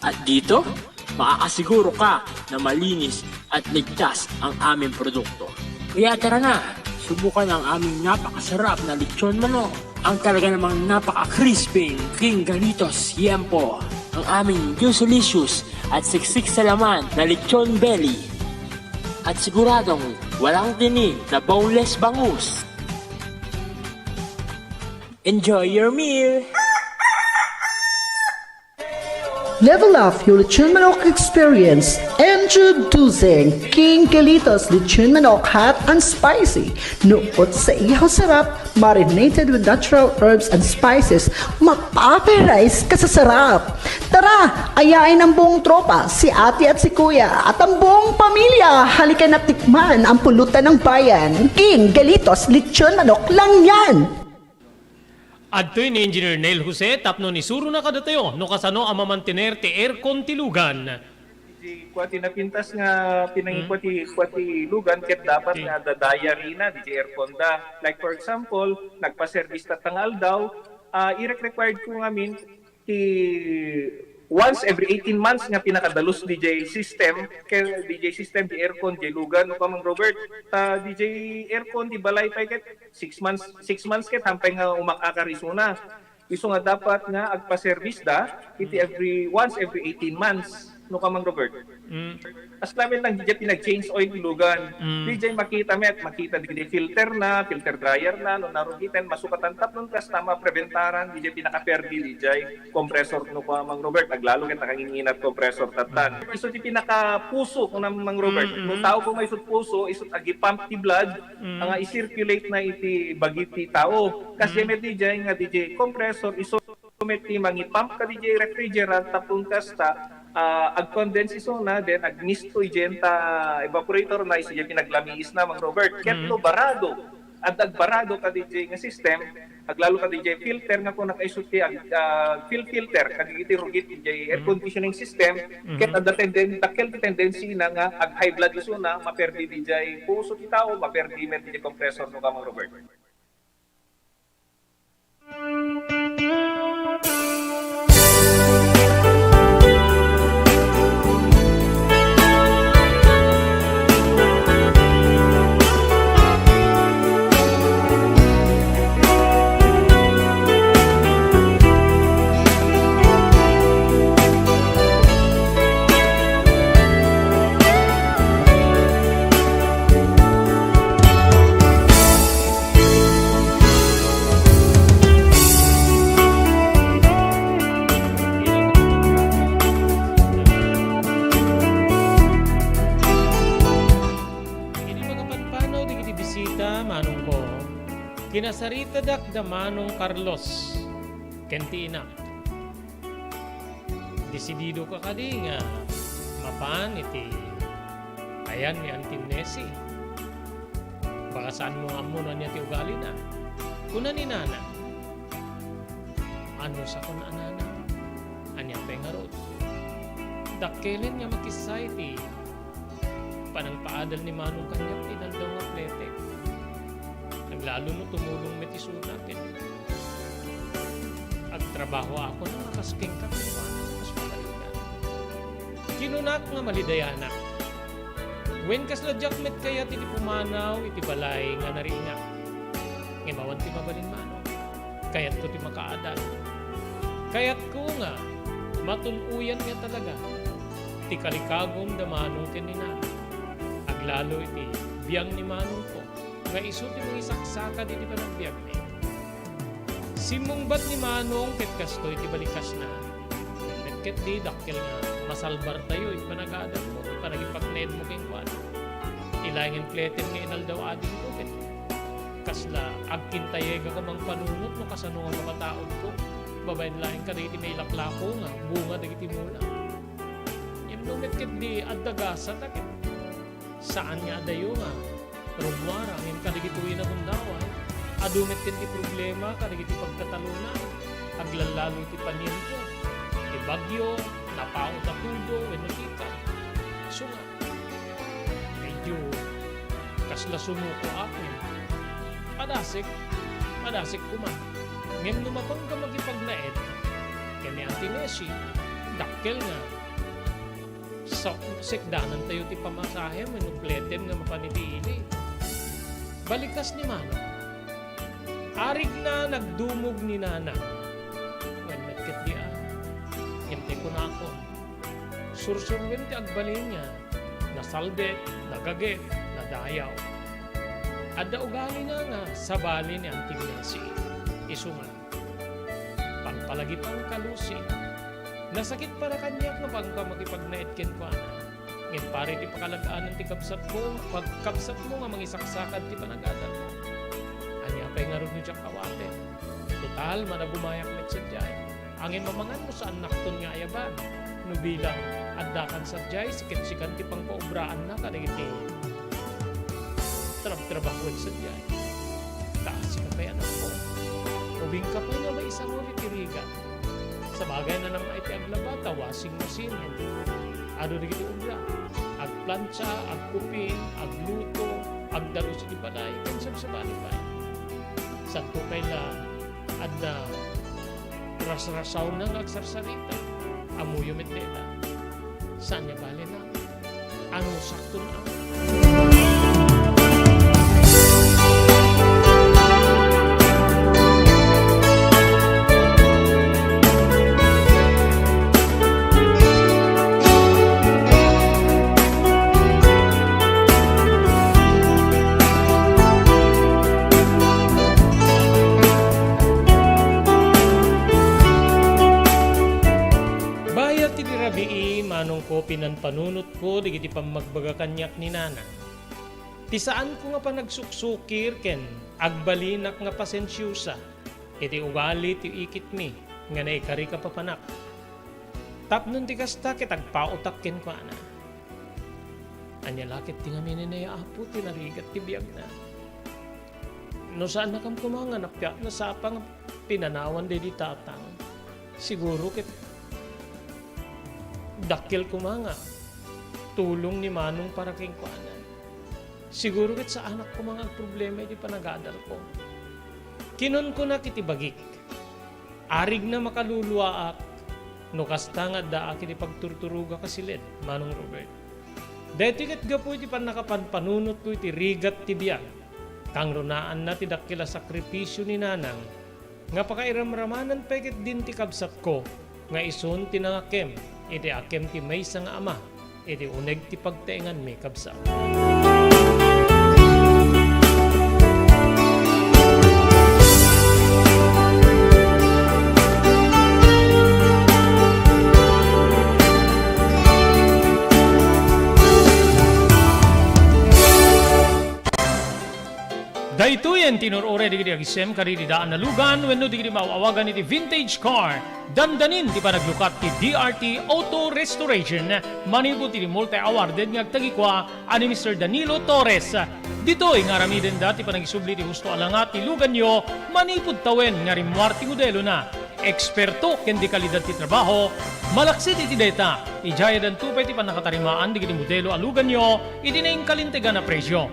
At dito, makakasiguro ka na malinis at ligtas ang aming produkto. Kaya tara na, subukan ang aming napakasarap na lechon manok. Ang talaga namang napaka-crispy King Galitos Yempo. Ang aming juicelicious at siksik sa laman na lechon belly. At siguradong walang tinig na boneless bangus. Enjoy your meal! Level up your Lechon Manok experience. Introducing King Galitos Lechon Manok Hot and Spicy. Nukot sa ihaw sarap, marinated with natural herbs and spices, mapaperize ka sa sarap. Tara, ayain ang buong tropa, si ate at si kuya, at ang buong pamilya. Halika na tikman ang pulutan ng bayan. King Galitos Lechon Manok lang yan. Adtoy ni Engineer Neil Jose, tapno ni suro na kadatayo, no kasano ang mamantener ti aircon ti lugan. Di kwati napintas nga pinangikwati lugan ket dapat nga dadaya rina di aircon da. Like for example, nagpa-service ta tangal daw, i-required ko ngamin ti once every 18 months nga pinakadalos DJ system di aircon di lugan no Mang Robert, DJ aircon di balay pa ket 6 months ket hampay nga umakakarisuna. Iso nga dapat nga agpa-service da iti once every 18 months no Mang Robert. As namin lang DJ pinag-change oil lugan. DJ makita DJ filter dryer na no narugitan masukatan tapnon kas tama preventaran DJ pinaka-perdi DJ compressor no Mang Robert aglalo ket nakanginginat compressor tatan. Iso ti pinaka-puso no Mang Robert. No tao ko may isut puso isut agi-pump ti blood nga i-circulate na iti bagiti tao. Kasi may DJ nga DJ compressor iso ti mangi-pump ka DJ refrigerant tapon kas ta ag-condense iso na then ag-misto igenta evaporator na iso pinaglamiis na Mang Robert ketlo barado at agbarado ka DJ nga system aglalo ka DJ filter nga kung nakaisuti filter kagigiti rugit DJ air conditioning system ket at the tendency na nga ag high blood iso na maperdi DJ puso ti tao maperdi met DJ compressor no ka Mang Robert. Kinasarita dak da Manong Carlos Kentina. Desidido ka kadi nga mapan iti ayan ni Auntie Nessie. Baka saan mo amunan niya ti ugali na. Kuna ni Nana. Ano sa kon anana? Anya pengarot. Dakelen nga makisay ti panang paadal ni Manong kanyang tinandaw nga plete. Naglalo no tumulong metiso natin. Agtrabaho ako nang nakasking ka kung paano mas magalingan. Kinunak nga malidayana. When kasla jakmet kaya ti pumanaw iti balay nga naringa. Ngimawan ti mabalin Manong. Kaya't ko ti makaadal. Kaya't ko nga matunuyan nga talaga. Ti kalikagom da Manong tinina. Aglalo iti biyang ni Manong ko. Nga iso ti mga isaksaka di pa ng biyag ni. Simungbat ni Manong ket kastoy ti balikas na. Ket di dakkel nga masalbar tayo ipanagadan mo ipanagipagnet mo king kwan. Ilangin pleten nga inal daw adin ko ket kasla agkintayeg ka mang panunot no kasano nga makataod ko. Babayin lain ka diti may laklako nga bunga dagiti muna. Imnumet ket di addagasa ta ket saan niya adayo nga rumwara ngin kadigituin na kundawan. Adumit ken ti problema kadigiti pagkatalunan. Aglalalo ti paniento. Ti bagyo, napao tatudo, wenno tika. So nga, medyo kasla sumuko ako. Padasik kuman. Ngem lumapang ka magipagnaed, kani Ate Nessie, dakkel nga. Sa sekdanan tayo ti pamasahe, manupleten nga mapanitiili. Balikas ni Manong. Arig na nagdumog ni Nana. When nagkit di hintay ko na ako. Sursurwen ti agbalin niya. Nasalbet, nagaget, nadayaw. Adda ugali na nga sa bali ni Auntie Nessie. Isu nga. Pangpalagi pang kalusi. Nasakit para kanyak na bangka makipagnaid ken ko ana. Ngin pare ti pakalagaan ti kabsat mo. Pagkabsat mo nga mangisaksakad ti panagadan mo. Anya pa'y nga rin niya kawate. Total, managumayak met sadyay. Angin mamangan mo saan nakton nga ayaban. Nubilang, addakan sadyay, sikit-sikan ti pang paubraan na kadagiti. Trab-trabahuan sadyay. Taas ka pa yan ako. Ubing ka pa nga ba isang ulit irigan. Sa bagay na naman iti aglabata, washing machine. Ano na giti ubra. Agplancha, agkupin, agluto, agdalo sa ibalay. Kansam sa balibay. Santo kay na at na ras-rasaw na agsarsarita. Amuyo metlela. Saan niya bali na? Ano sakto na? Manong ko pinanpanunot ko digiti pamagbaga kanyak ni Nana. Ti saan ko nga pa nagsuksukir ken agbalinak nga pasensyusa. Iti ugali ti ikit mi nga naikari ka papanak. Tapnon ti kasta ket agpautak ken ko ana. Anya lakit ti nga mininaya apo ti narigat ti biag na. No saan na kam kumanga napya na sapang pinanawan dedi tatang. Siguro ket dakil kumanga tulong ni Manong para king kuanan. Siguro ket sa anak ko mga problema iti panagadal ko. Kinon ko na kiti bagik. Arig na makaluluwaak no kasta nga daa kiti pagturturuga kasilid Manong Robert. Deti ket gapu iti panakapanpanunot ko iti rigat ti biag. Kang runaan na ti dakila sakripisyo ni Nanang nga pakairamramanan peket din ti kabsat ko nga ison tinangakem iti akem ti maysa nga ama iti uneg ti pagtaengan mi kabsat. Daytoyen tinurore digiti agisem karidi daan na lugan wenno digiti mawawagan iti vintage car. Dandanin ti panaglukat ti DRT Auto Restoration. Manipod ti multi-awarded nga agtagikwa ani Mr. Danilo Torres. Ditoy nga ramiden dati panagisubli ti husto alangat ti lugan nyo manipod tawen nga rimwar ti modelo na. eksperto ken di kalidad ti trabaho, malaksit iti data, ijaya dan tupay ti panakatarimaan di kiti modelo alugan nyo, iti na kalintegan na presyo.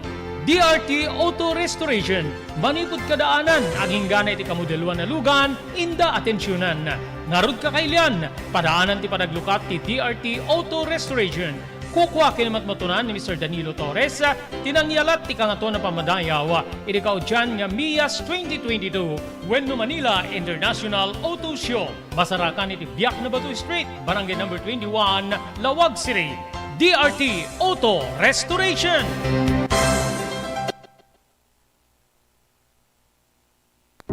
DRT Auto Restoration, manipod kadaanan, aging gana iti kamodeluan na lugan, inda atensyonan. Narod kakailan, padaanan ti panaglukat ti DRT Auto Restoration. Kukwa kinamatmatunan ni Mr. Danilo Torres, tinangyalat ti kangato na pamadayaw, iti kaudyan nga MIAS 2022, Wenno Manila International Auto Show. Masarakan iti Biak na Batu Street, Barangay number 21, Lawag City. DRT Auto Restoration.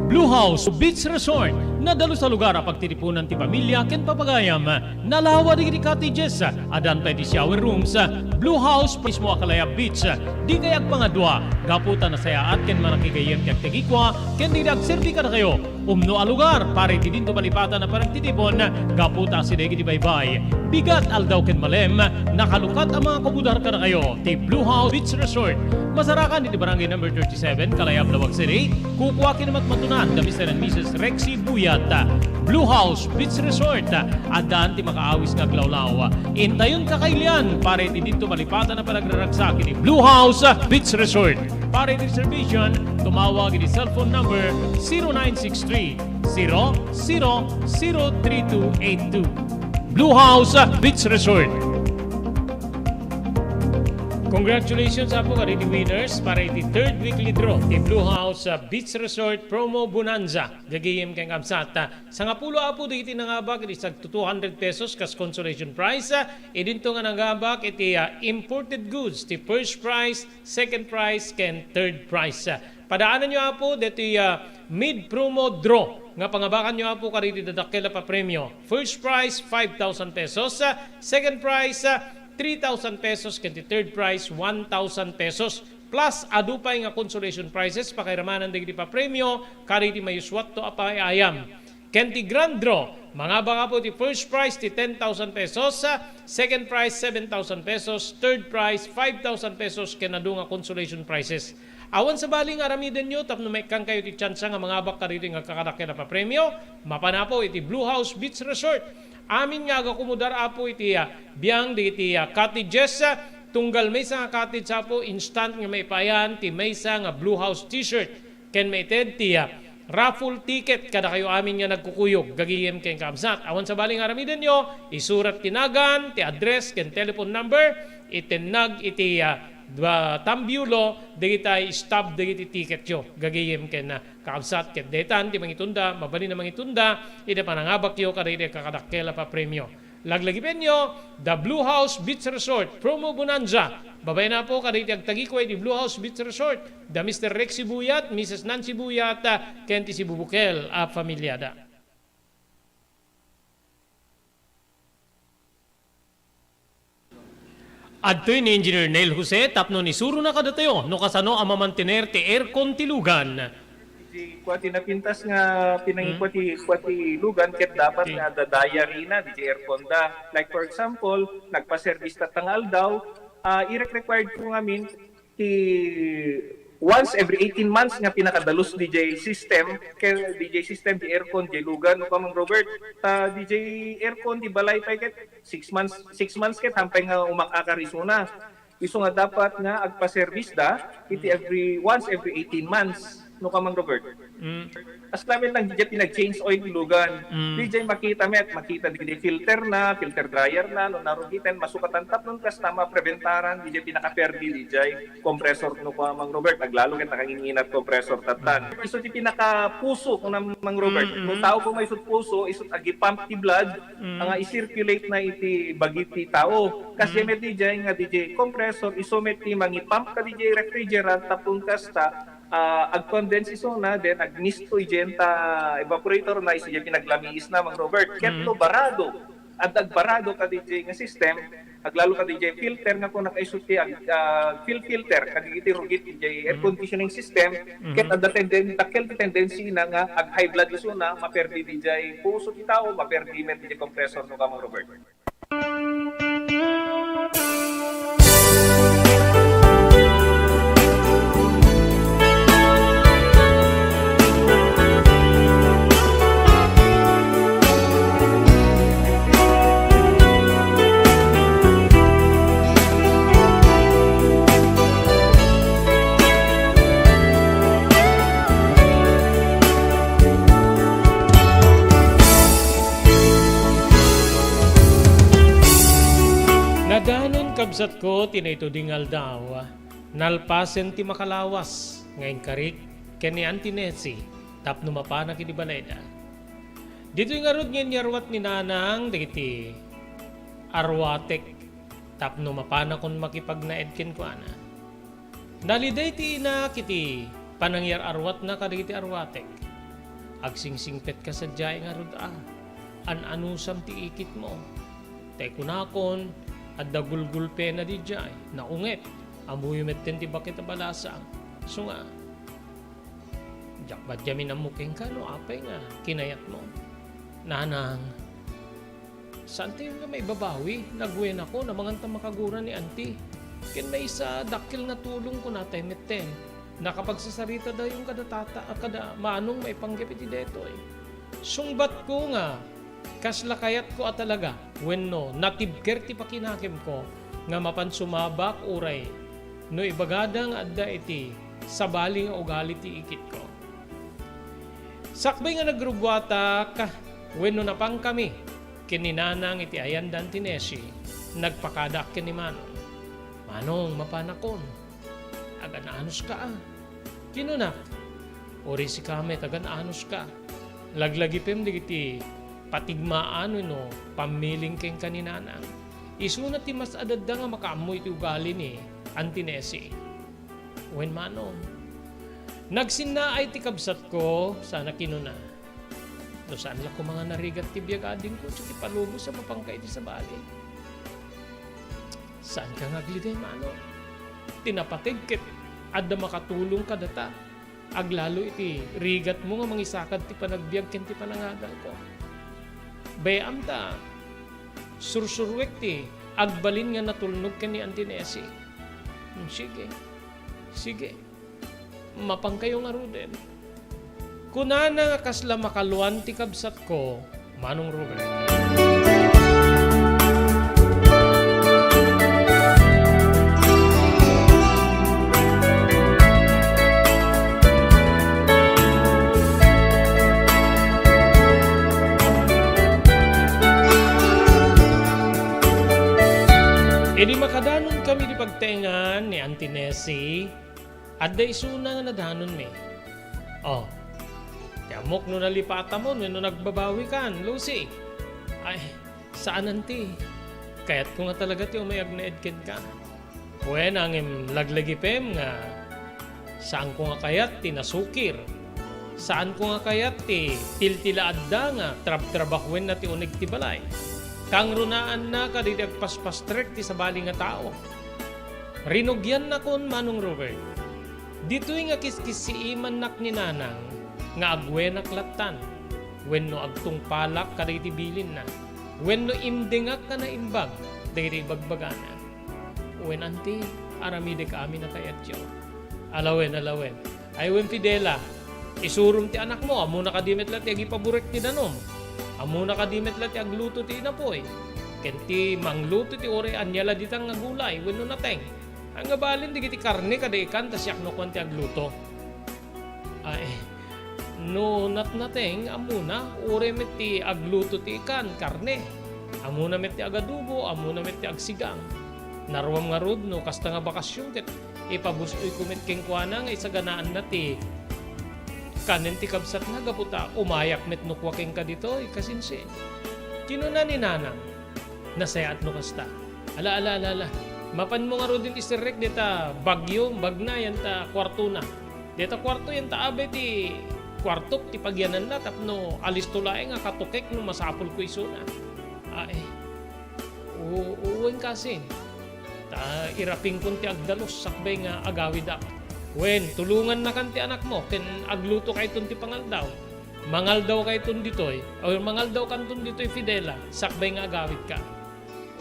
Blue House Beach Resort, nadalo sa lugar a pagtitipunan ti pamilya ken papagayam, nalawa di cottages, adan pa di shower rooms. Blue House mismo akalaya beach, di kayag pangadwa, gaputan na sayaat ken manakikayem kag tegikwa, ken di nagserbi ka na kayo. Umno a lugar, pare ti dinto malipatan na parang titipon, gaputa si degi di baybay. Bigat aldaw ken malem, nakalukat ang mga kabudar ka na kayo, ti Blue House Beach Resort. Masarakan di barangay number 37, Kalayab, Lawag City. Kukuha kinamatmatunan da Mr. and Mrs. Rexy Buyat. Blue House Beach Resort. Adaan ti makaawis nga glawlaw. Intayon kakailian, pare ti dito malipatan na panagraragsak ni Blue House Beach Resort. Pare ti reservation, tumawag ni cellphone number 0963 003282. Blue House Beach Resort. Congratulations po ka rin winners para iti third weekly draw ti Blue House Beach Resort Promo Bonanza. Gagayim kang kamsat. Sa nga pulo apo di iti nangabak iti sag 200 pesos kas consolation prize. Idinto nga nangabak iti imported goods ti first prize, second prize, ken third prize. Padaanan nyo apo diti mid promo draw. Nga pangabakan nyo apo ka rin dadakkel pa premyo. First prize 5,000 pesos, second prize 3,000 pesos, kanti third prize 1,000 pesos. Plus, adupay nga consolation prizes, pakiramanan digiti pa premyo, kariti mayuswat to apay ayam. Kanti grand draw, mga baka po ti first prize ti 10,000 pesos, second prize 7,000 pesos, third prize 5,000 pesos, kenado nga consolation prizes. Awan sa baling aramiden nyo, tapno may kang kayo ti tsansa nga mga bak kariti nga kakadakil na pa premyo, mapanapo iti Blue House Beach Resort. Amin nga kumudar apo iti biyang di iti cottages, tunggal may sa nga cottage apo, instant nga may payan, ti may sa nga Blue House t-shirt, ken may ted ti raffle ticket, kada kayo amin nga nagkukuyog, gagiyem ken kamsat. Awan sa baling aramiden nyo, isurat tinagan, ti address, ken telephone number, itinag iti tambyulo, digitay stop digiti ticket yo, gagiyem ken kaabsat ket detan ti mangitunda, mabali na mangitunda, ida panangabak yo karide kakadakkela pa premyo. Laglagi penyo, the Blue House Beach Resort Promo Bonanza. Babay na po karide agtagikoy di Blue House Beach Resort, the Mr. Rexy Buyat, Mrs. Nancy Buyat, ken ti si Bubukel a pamilyada. Adtoy ni Engineer Neil Jose, tapno ni suro na kadatayo, no kasano ang mamantener ti aircon ti lugan. Di kwati napintas nga pinangikwati lugan ket dapat nga dadaya rina di aircon da. Like for example, nagpa-service ta tangal daw, i-required ko ngamin ti once every 18 months nga pinakadalos DJ system di aircon di lugan no kamang Robert ta DJ aircon di balay pa ket 6 months ket hampay nga umakakarisuna iso nga dapat nga agpa-service da iti once every 18 months no kamang Robert. As namin lang DJ pinag-change oil lugan. DJ makita di filter dryer na no narugitan masukatan tapnon kas tama preventaran DJ pinaka-perdi DJ compressor no kamang Robert aglalo ket nakanginginat compressor tatan. Iso ti pinaka-puso kung Mang Robert. Kung tao ko may isut puso isut agi pump ti blood nga i-circulate na iti bagiti tao. Kasi met DJ nga DJ compressor iso met ti mangi-pump ka DJ refrigerant tapon kasta ag-condense iso na then ag-misto igenta evaporator na isi pinaglamiis na Mang Robert ketlo barado at agbarado ka DJ nga system aglalo ka DJ filter nga kung nakaisuti filter kagiti rugit DJ air conditioning system ket at the tendency na nga ag high blood iso na maperdi DJ puso ti tao maperdi met DJ compressor no ka Mang Robert. kabsat ko, tinayto dingal daw. Nalpasen ti makalawas. Ngayon karik, kani Antinesi, tapno mapana kini balayda. Dito yung arod ngayon yarwat ni nanang, dagiti arwatek, tapno mapana kung makipagnaedkin ko ana. Naliday ti ina kiti panangyar arwat na kadagiti arwatek. Agsingsingpet ka sa diyay nga rod an-anusam ti ikit mo. Tay kunakon, at dagulgulpe na di diyay, naunget, amuyumet ten ti bakit balasang. So nga, jak ba't yamin ang muking ka, no apay nga, kinayat mo. Nanang, saan tayo nga may babawi? Nagwen ako na mga makaguran ni auntie. Ken may isa dakil na tulong ko natay metten. Nakapagsasarita daw yung kada manong may panggapit deto eh. Sungbat ko nga, kasla kayat ko at talaga, when no, natibker ti pakinakim ko, nga mapan sumabak uray, no ibagadang adda iti, sabali nga ugali ti ikit ko. Sakbay nga nagrubwatak, when no napang kami, kininanang iti ayandan ti Neshi, nagpakadak kini Manong. Manong, mapanakon, agan-anos ka Kinunak, ori si kame, tagan-anos ka. Laglagipim digiti, patigmaan no, pamiling keng kaninanang. Isunat ti mas adadda nga makaamoy ti ugali ni Antinesi. Wen Manong, nagsinnaay ti kabsat ko, sana kinuna. No saan lang ko mga narigat ti biyagading ko, ti palubo sa mapangkay ti sa bali. Saan ka ngagliday, Manong? Tinapatig kit, adda makatulong ka data. Aglalo iti, rigat mo nga mangisakad ti panagbiag ken ti panangagal ko. Bayam ta, sursurwek ti, agbalin nga natulnog ken ni Antinesi. Sige. Mapang kayo nga ruden. Kunana nga kasla makaluan ti kabsat ko, Manong Robert. Edi makadanon kami di pagtengan ni Antinesi at da isuna nga nadanon mi. Oh, tiamok no nalipata mo no nagbabawi kan, Lucy. Ay, saan anti? Kaya't ko nga talaga ti umayag na edken ka. Wen ang laglagipem nga saan ko nga kayat ti nasukir. Saan ko nga kayat ti tiltila adda nga trabahwen na ti unig ti balay. Kang runaan na kadidag paspastrek ti sabali nga tao. Rinugyan na kon Manong Robert. Dito'y nga kiskis si iman nak ni nanang nga agwen aklatan. When no agtung palak kaday ti bilin na. When no imdingak ka na imbag, dayri bagbagana. When anti, aramide ka amin na kayat yo. Alawen. Ay wen Fidela, isurum ti anak mo, amo nakadimit lat yagi paburek ti danom. Amo nakadimet lat agluto ti inapoy. Kenti mangluto ti ore anyala ditang nga gulay wenno nateng. Ang gabalin digiti karne kada ikan tas yak no kwanti agluto. Ay no nateng amuna ore met ti agluto ti ikan karne. Amuna met ti agadubo, amuna met ti agsigang. Narwam nga rod no kasta nga bakasyon ket ipabusoy kumet king kuana nga isaganaan na ti kanen ti kabsat na gaputa, umayak met nukwaking ka dito, kasinsi. Kinuna ni nanang, nasayat no kasta. Ala. Mapan mo nga ro din isirek dita bagyo, bagna yan ta kwarto na. Dita kwarto yan ta abe ti kwartok ti pagyanan na tapno alis tulae nga katukek no masapol ko iso na. Ay, uwen kasi. Ta iraping kun ti agdalos sakbay nga agawid ak. Wen, tulungan na kan ti anak mo, ken agluto kay ton ti pangaldaw. Mangaldaw kay ton ditoy, o mangaldaw kan ton ditoy Fidela, sakbay nga agawid ka.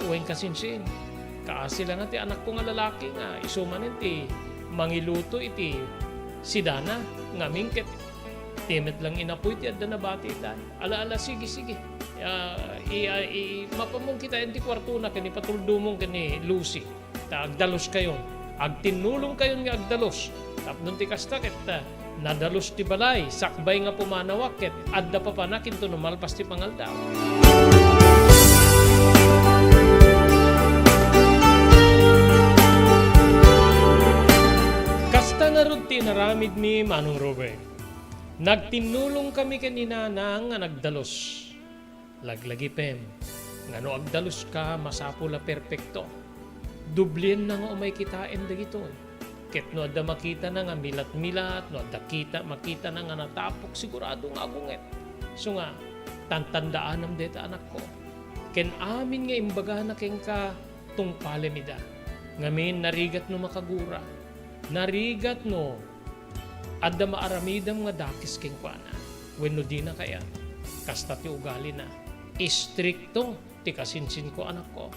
Wen kasinsin, kaasi lang nga ti anak ko nga lalaki nga, isumanin ti mangiluto iti si Dana, nga mingket. Timet lang inapoy ti adda na bati itan. Ala, sige. Mapamong kita yung ti kwarto na, kani patuldumong kani Lucy. Ta agdalos kayo. Agtinulong kayon nga agdalos. Tapnon ti kasta ket nadalos ti balay, sakbay nga pumanawak ket adda pa panakin to numalpas ti pangaldaw. aramid mi Manong Robert. Nagtinulong kami kanina nga nagdalos. Laglagi pem, ngano agdalos ka masapula perpekto. Dublin na nga umay kitain dagito. Ket no adda makita na nga milat-milat, no adda makita na nga natapok sigurado nga agunget. So nga, tantandaan am deta anak ko. Ken amin nga imbaga na ken ka tungpalemida. Ngamin narigat no makagura. Narigat no adda maaramidam nga dakis ken kuana. Wenno di na kaya kasta ti ugali na. Istrikto ti kasinsin ko anak ko.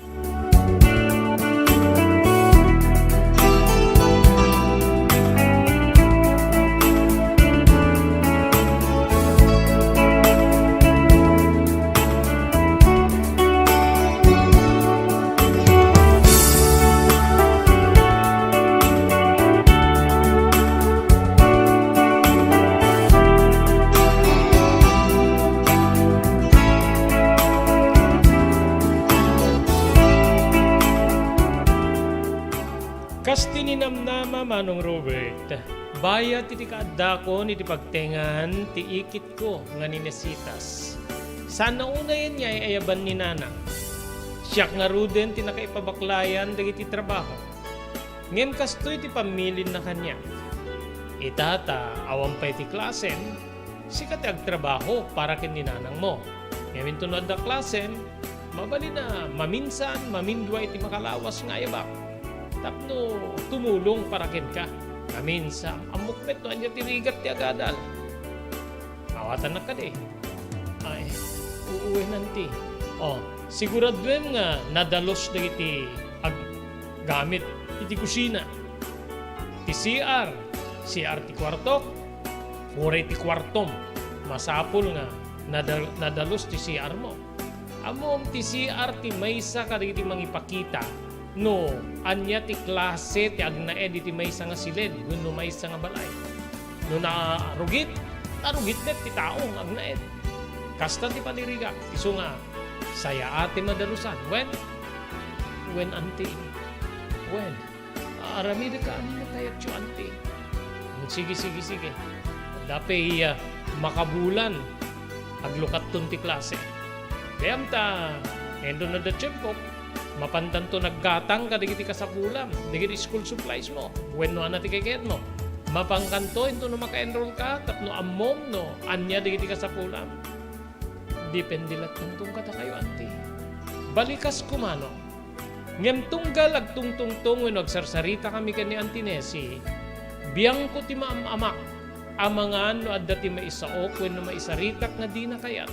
Kas tininamnama Manong Robert, bayat iti kaadakon iti pagtengan ti ikit ko nga ninesitas. Sana unayan niya ay ayaban ni Nanang. Siyak nga ruden ti nakaipabaklayan dagiti trabaho. Ngem kastoy ti pamilin na kanya. Itata, awan pa iti klasen, sikat agtrabaho para ken ni Nanang mo. Ngayon tunod na klasen, mabali na maminsan, mamindwa iti makalawas nga ayabak. Tapno tumulong para ken ka. Kaminsan, amukpet no anya tirigat ti agadal. Mawatan na ka di. Ay, uuwi nanti. Siguraduen nga nadalos na iti gamit iti kusina. Ti CR ti kwartok, ure ti kwartom. Masapul nga nadalos ti CR mo. Amom ti CR ti maysa ka iti mangipakita no anya ti klase ti agnaed iti maysa nga silid wenno maysa nga balay. No narugit net ti taong agnaed. Kasta ti paniriga isu nga saya ate madalusan. When anti. When aramid ka ani natayat yu anti. Sige. Dapay makabulan aglukat ton ti klase. Kayam ta endo na da tiyempo mapantanto naggatang ka digiti kasapulam, digiti school supplies mo. When no anati kayet mo. Mapangkanto ito no maka-enroll ka, tapno ammom no, anya digiti kasapulam. Depende lat tungtung kata kayo, anti. Balikas kumano. Ngem tunggal agtungtungtong when agsarsarita kami kani Auntie Nessie, biyang ko ti maamak, amangan no adda ti maisaok when no maisaritak nga di na kayat.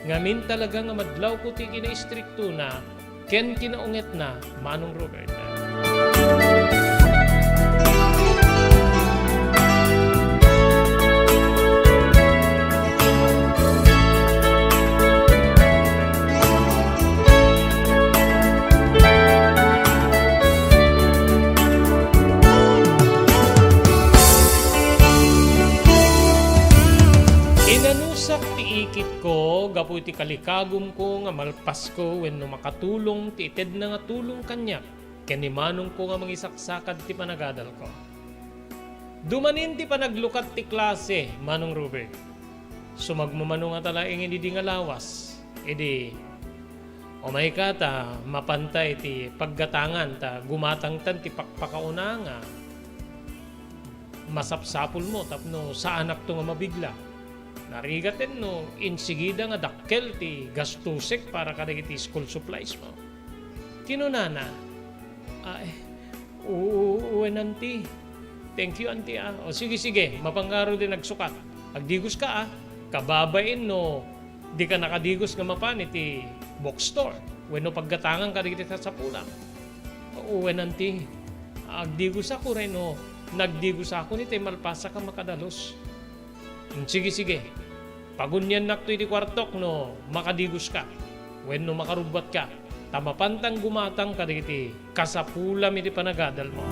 Ngamin talaga nga madlaw ko ti kina-istrikto na ken kinaunget na Manong Robert. Inanusak ti ikit ko, gapu ti kalikagum ko nga malpas ko wenno makatulong ti ited na nga tulong kanya. Ken ni Manong ko nga mangisaksakad ti panagadal ko. Dumanin ti panaglukat ti klase, Manong Robert. Sumagmamano nga talaing hindi nga lawas. Edi, umay ka ta, mapantay ti paggatangan ta, gumatangtan ti pakpakauna nga. Masapsapul mo, tapno sa anak to nga mabigla. Narigaten no, insigida nga dakkel ti gastusek para kadagiti school supplies mo. Kinunana, uwen anti. Thank you anti ah. O sige, mapangaro din nagsukat. Agdigos ka ah. Kababain no, di ka nakadigos nga mapan iti bookstore. Wenno paggatangan kadagiti sa pulang. Uwen anti. Agdigos ako rin no. Nagdigos ako ni tay malpasa ka makadalos. Sige. Pagunyan nakto iti kwartok no makadigos ka. Wenno makarubat ka. Tamapantang gumatang ka iti kasapulam iti panagadal mo.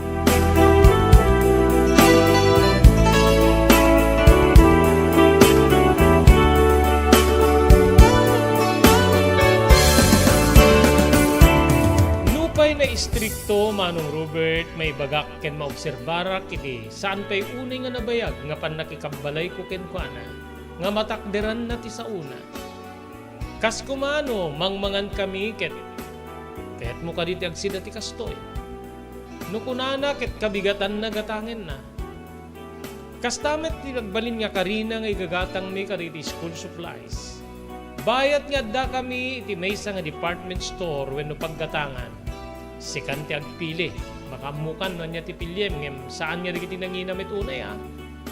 Nupay na pay istrikto manong Robert may bagak ken maobserbarak iti saan pay unay nga nabayag nga pan nakikabalay ko ken kuana nga matakderan na ti sa una. Kas kumano mangmangan kami ket mo kaditi agsida ti kastoy. No kunana ket kabigatan na gatangin na. Kastamet ti nagbalin nga karina nga igagatang mi kaditi school supplies. Bayat nga da kami iti maysa nga department store wenno paggatangan. Sikan ti agpili. Makamukan na niya ti pilyem ngem saan nga digiti nanginamit unay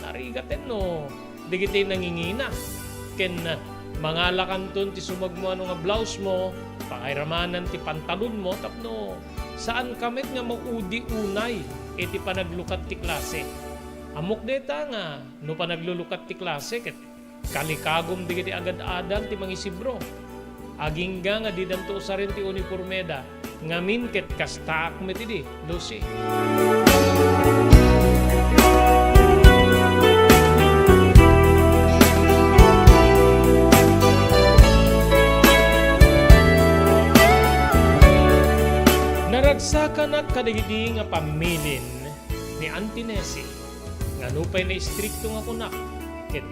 Narigaten no. Digiti nangingina. Ken mangalakan ton ti sumagmo ano nga blouse mo, pakairamanan ti pantalon mo tapno saan kamit nga maudi unay iti panaglukat ti klase. Amok deta nga no panaglulukat ti klase ket kalikagom digiti agad-adal ti mangisibro. Agingga nga di danto sa rin ti uniformeda ngamin ket kastaak met idi Lucy. Naragsakan at kadigidi nga pamilin ni Auntie Nessie nga nupay na istrikto nga kunak ket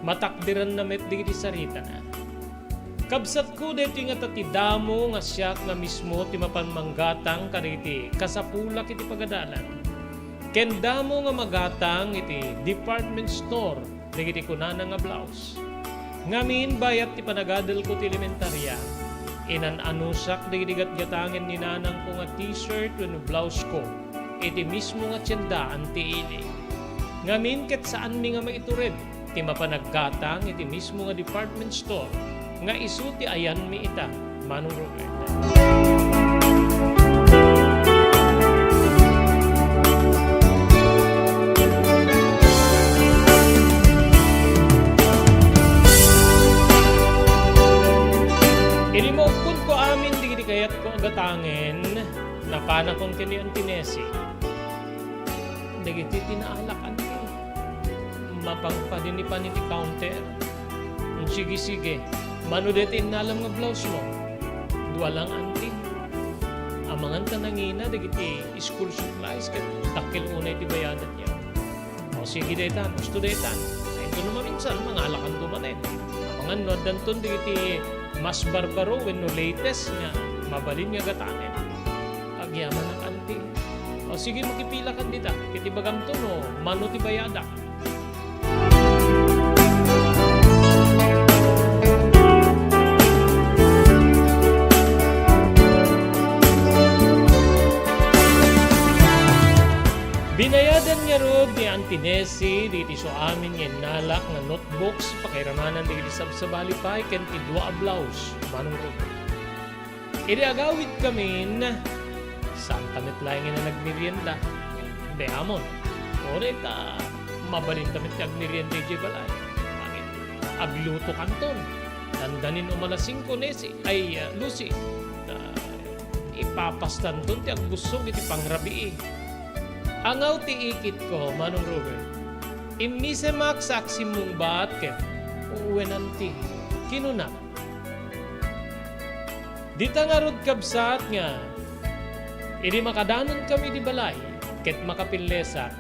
matakdiran na met digiti sarita na. Kabsat ko dito nga tatidamo nga siya nga mismo ti mapanmanggatang kaditi kasapulak iti pagadalan. Ken damo nga magatang iti department store digiti kunana nga blouse. Ngamin bayat ti panagadal ko ti elementarya. Inan-anusak digiti gatgatangin ni nanang ko nga t-shirt wenno blouse ko. Iti mismo nga tiyenda anti ili. Ngamin ket saan mi nga maitured ti mapanaggatang iti mismo nga department store nga isu ti ayan mi ita manong Robert. Inimokon ko amin digiti kayat ko agatangin na panakon kini Auntie Nessie. Digiti tinaalakan ko. Mapangpadin ni paniti counter. Sige. Manudetin na alam nga blouse mo. Dua lang auntie. Amangan tanangina digiti school supplies ket dakkel unay ti bayadan niya. O sige detan, gusto detan. Ay ito naman minsan mga alakan dumanen. Amangan no danton digiti mas barbaro wenno latest nga mabalin nga gatanen. Agyaman ang auntie. O sige makipila kan dita. Kiti bagam to no mano ti bayada. Binayadan niya rod ni Auntie Nessie diti so amin nga nalak nga notebooks pakairamanan digiti sabsabali pay ken ti dua a blouse manong Robert. Iti agawid kamin saan tamit laing nga nagmerienda. Hindi amon. Ore ta mabalin tamit kag merienda di balay. Bakit? Agluto kanton. Dandanin umala 5 Nessie ay Lucy. Ipapastan ton ti agbusog iti pangrabii. Angaw ti ikit ko, manong Robert. Imisemak saksi mong baat ket uwenanti. Kinuna. Dita nga rod kabsat nga. Idi makadanon kami di balay ket makapillesak.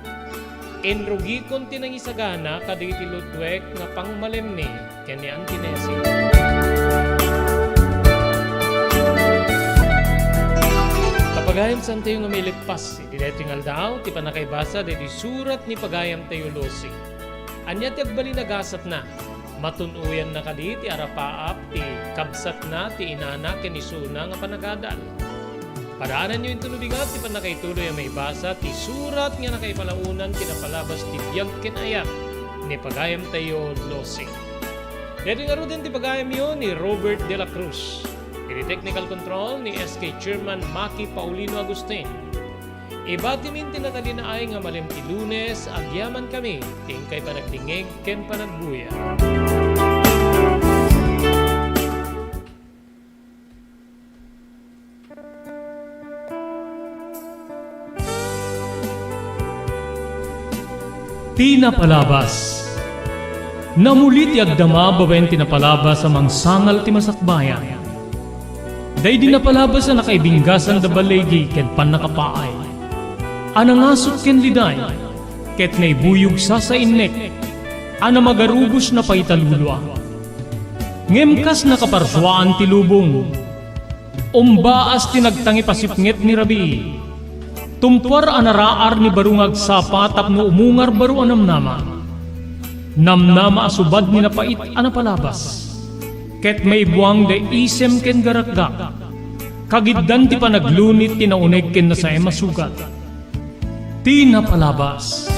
Enrugi kon tinangisagana kaditi lutwek nga pangmalemni ken ni Auntie Nessie. Pagayam san tayo nga may litpas, iti leting aldaw, ti panakaibasa, iti surat ni pagayam tayo Lucy. Anya ti agbalinagasat na, matunuyan na kadi ti arapaap, ti kabsat na, ti inana, kenisuna nga panagadal. Padaanan nyo yung tunubigat, ti panakaituloy ang may basa, ti surat nga nakaipalaunan, ti napalabas ti biyag kinayat, ni pagayam tayo Lucy. Dito nga rin ti pagayam yun ni Robert de la Cruz. Iti technical control ni SK Chairman Maki Paulino Agustin. Ibatimin tinatali na ay nga malim ti Lunes, agyaman kami, tingkay panagtingig, ken panagbuya. Tinapalabas. Namulit ti agdama babaen tinapalabas amang sangal ti masakbayan. Day din napalabas na nakaibinggasan da balegi ken panakapaay. Anangasot ken liday, ket naibuyog sa innek, ana magarubos na paitalulwa. Ngemkas nakaparswaan ti lubong, umbaas tinagtangi pasipnget ni Rabi. Tumpar anaraar ni barungag sapa tapno umungar baru anamnama. Namnama asubad ni napait anapalabas. Ket may buwang de isem ken garakgak. Kagiddan ti panaglunit tinauneg ken na sa masugat. Ti napalabas.